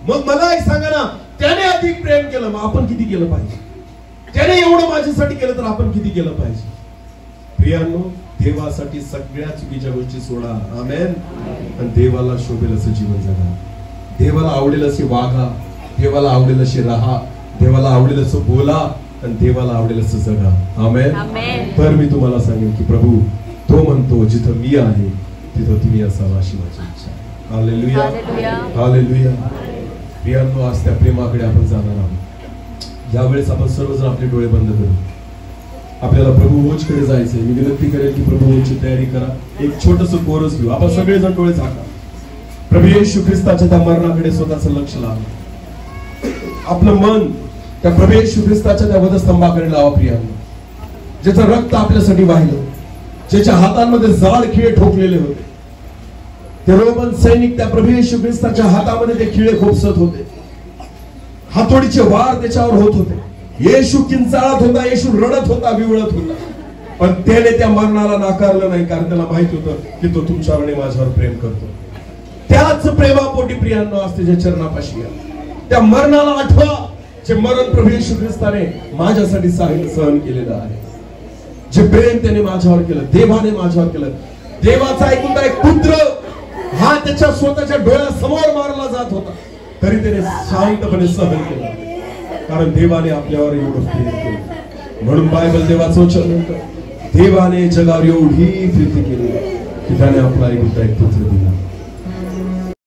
मग मला एक सांगा ना, त्याने अधिक प्रेम केलं, मग आपण किती केलं पाहिजे? त्याने एवढं माझ्यासाठी केलं तर आपण किती केलं पाहिजे? प्रियांनो, देवासाठी सगळ्या चुकीच्या गोष्टी सोडा. आमेन. आणि देवाला शोभेल असं जीवन जगा. देवाला आवडेल असे वागा, देवाला आवडेल असे राहा, देवाला आवडेल असं बोला आणि देवाला आवडेल असं जगा. आमेन. तर मी तुम्हाला सांगेन की प्रभू तो म्हणतो, जिथं मी आहे तिथं तुम्ही असावा अशी माझी इच्छा आहे. हालेलुया. हालेलुया. प्रियांनो, आज त्या प्रेमाकडे आपण जाणार आहोत. यावेळेस आपण सर्वजण आपले डोळे बंद करू. आपल्याला प्रभुभोजकडे जायचंय. मी विनंती करेन की प्रभुभोजची तयारी करा. एक छोटस कोरस घेऊ. आपण सगळेजण डोळे झाका. प्रभू येशू ख्रिस्ताच्या त्या मरणाकडे स्वतःचं लक्ष लावा. आपलं मन त्या प्रभू येशू ख्रिस्ताच्या त्या वधस्तंभाकडे लावा. प्रियांनो, ज्याचं रक्त आपल्यासाठी वाहिलं, ज्याच्या हातांमध्ये जाड खिळे ठोकलेले होते. ते रोमन सैनिक त्या प्रभू येशू ख्रिस्ताच्या हातामध्ये ते खिळे खोपसत होते. हातोडीचे वार त्याच्यावर होत होते. येशू किंचाळत होता, येशू रडत होता, विवळत होता, पण त्याने त्या मरणाला नाकारलं नाही, कारण त्याला माहित होतं की तो तुमच्यावर आणि माझ्यावर प्रेम करतो. त्याच प्रेमापोटी प्रियांनो आज त्याच्या चरणापाशी या. त्या मरणाला आठवा, जे मरण प्रभू येशू ख्रिस्ताने माझ्यासाठी सहन केलेलं आहे, जे प्रेम त्याने माझ्यावर केलं, देवाने माझ्यावर केलं. देवाचा एकुलता एक पुत्र हा त्याच्या स्वतःच्या डोळ्यासमोर मारला जात होता, तरी त्याने शांतपणे सहन केलं, कारण देवाने आपल्यावर एवढं प्रेम केलं. म्हणून बायबल देवाचं वचन म्हणतं, देवाने जगावर एवढी प्रीती केली की त्याने आपला एकुलता एक पुत्र दिला.